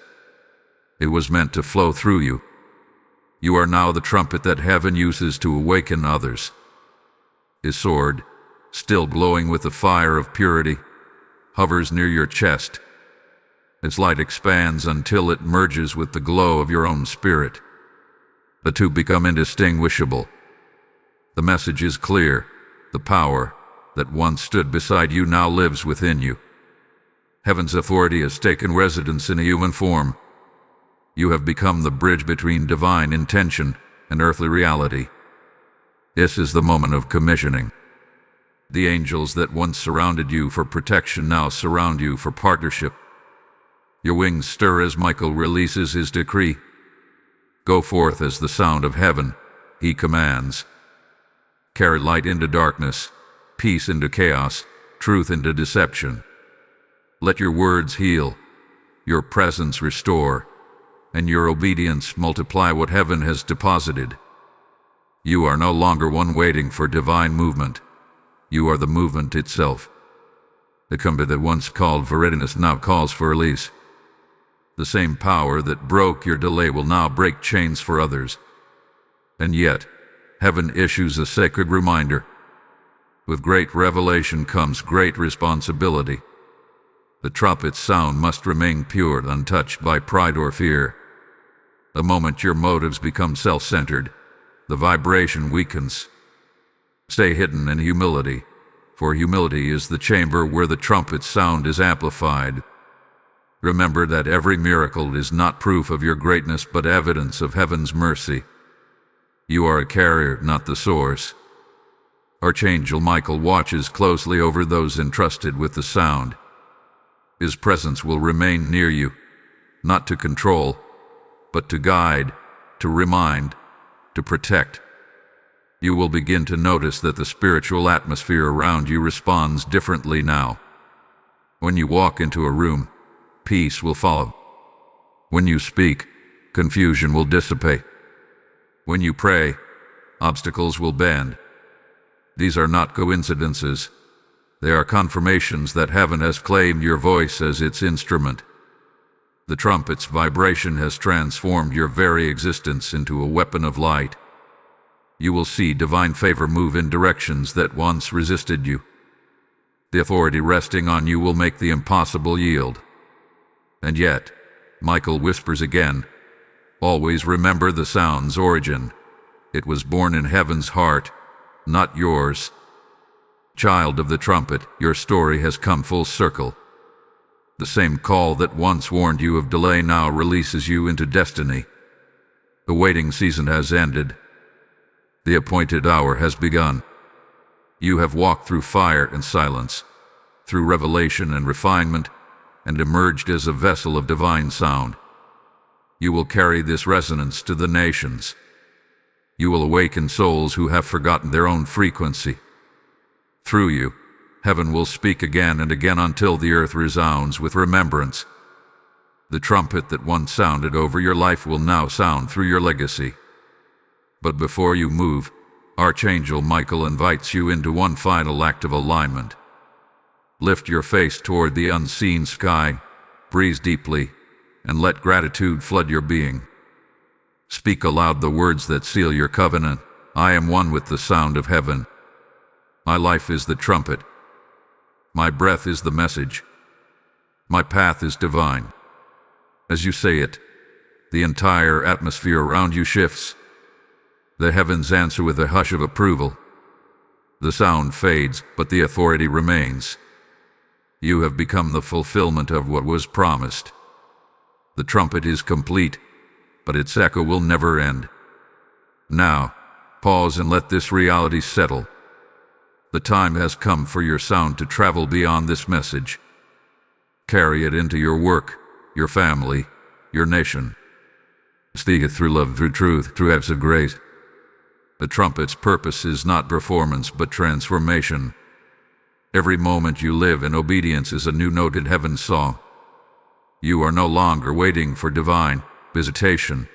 It was meant to flow through you. You are now the trumpet that heaven uses to awaken others. His sword, still glowing with the fire of purity, hovers near your chest. Its light expands until it merges with the glow of your own spirit. The two become indistinguishable. The message is clear. The power that once stood beside you now lives within you. Heaven's authority has taken residence in a human form. You have become the bridge between divine intention and earthly reality. This is the moment of commissioning. The angels that once surrounded you for protection now surround you for partnership. Your wings stir as Michael releases his decree. Go forth as the sound of heaven, he commands. Carry light into darkness, peace into chaos, truth into deception. Let your words heal, your presence restore, and your obedience multiply what heaven has deposited. You are no longer one waiting for divine movement. You are the movement itself. The combat that once called for readiness now calls for release. The same power that broke your delay will now break chains for others. And yet, heaven issues a sacred reminder. With great revelation comes great responsibility. The trumpet's sound must remain pure, untouched by pride or fear. The moment your motives become self-centered, the vibration weakens. Stay hidden in humility, for humility is the chamber where the trumpet's sound is amplified. Remember that every miracle is not proof of your greatness but evidence of heaven's mercy. You are a carrier, not the source. Archangel Michael watches closely over those entrusted with the sound. His presence will remain near you, not to control, but to guide, to remind, to protect. You will begin to notice that the spiritual atmosphere around you responds differently now. When you walk into a room, peace will follow. When you speak, confusion will dissipate. When you pray, obstacles will bend. These are not coincidences. They are confirmations that heaven has claimed your voice as its instrument. The trumpet's vibration has transformed your very existence into a weapon of light. You will see divine favor move in directions that once resisted you. The authority resting on you will make the impossible yield. And yet, Michael whispers again, always remember the sound's origin. It was born in heaven's heart, not yours. Child of the trumpet, your story has come full circle. The same call that once warned you of delay now releases you into destiny. The waiting season has ended. The appointed hour has begun. You have walked through fire and silence, through revelation and refinement, and emerged as a vessel of divine sound. You will carry this resonance to the nations. You will awaken souls who have forgotten their own frequency. Through you, heaven will speak again and again until the earth resounds with remembrance. The trumpet that once sounded over your life will now sound through your legacy. But before you move, Archangel Michael invites you into one final act of alignment. Lift your face toward the unseen sky, breathe deeply, and let gratitude flood your being. Speak aloud the words that seal your covenant. I am one with the sound of heaven. My life is the trumpet. My breath is the message. My path is divine. As you say it, the entire atmosphere around you shifts. The heavens answer with a hush of approval. The sound fades, but the authority remains. You have become the fulfillment of what was promised. The trumpet is complete, but its echo will never end. Now, pause and let this reality settle. The time has come for your sound to travel beyond this message. Carry it into your work, your family, your nation. Speak it through love, through truth, through acts of grace. The trumpet's purpose is not performance, but transformation. Every moment you live in obedience is a new note in heaven's song. You are no longer waiting for divine visitation.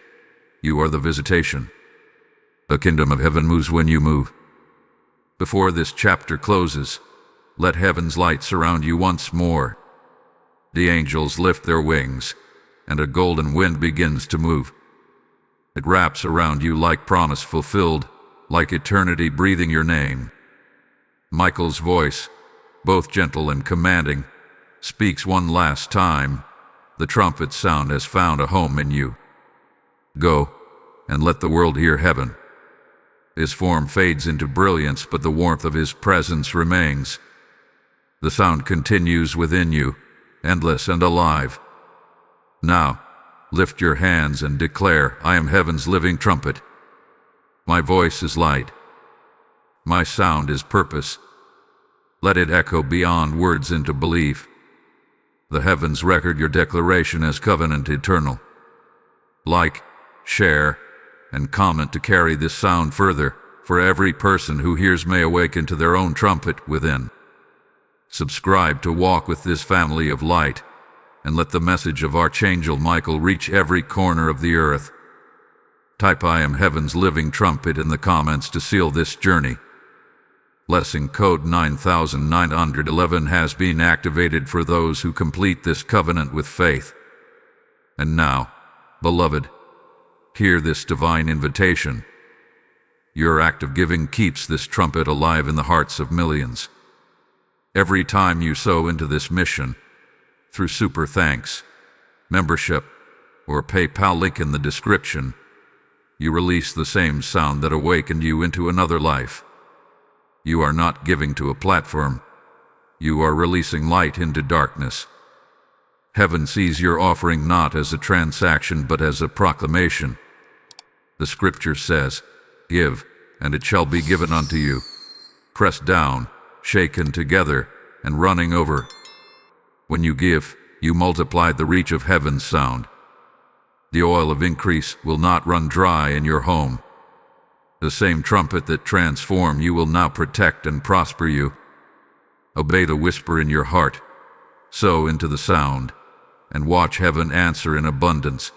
You are the visitation. The kingdom of heaven moves when you move. Before this chapter closes, let heaven's light surround you once more. The angels lift their wings, and a golden wind begins to move. It wraps around you like promise fulfilled, like eternity breathing your name. Michael's voice, both gentle and commanding, speaks one last time. The trumpet's sound has found a home in you. Go, and let the world hear heaven. His form fades into brilliance, but the warmth of his presence remains. The sound continues within you, endless and alive. Now, lift your hands and declare, I am heaven's living trumpet. My voice is light. My sound is purpose. Let it echo beyond words into belief. The heavens record your declaration as covenant eternal. Like, share, and comment to carry this sound further, for every person who hears may awaken to their own trumpet within. Subscribe to walk with this family of light, and let the message of Archangel Michael reach every corner of the earth. Type "I am heaven's living trumpet" in the comments to seal this journey. Blessing code 9911 has been activated for those who complete this covenant with faith. And now, beloved, hear this divine invitation. Your act of giving keeps this trumpet alive in the hearts of millions. Every time you sow into this mission, through super thanks, membership, or PayPal link in the description, you release the same sound that awakened you into another life. You are not giving to a platform. You are releasing light into darkness. Heaven sees your offering not as a transaction but as a proclamation. The scripture says, "Give, and it shall be given unto you, pressed down, shaken together, and running over." When you give, you multiply the reach of heaven's sound. The oil of increase will not run dry in your home. The same trumpet that transformed you will now protect and prosper you. Obey the whisper in your heart, sow into the sound, and watch heaven answer in abundance.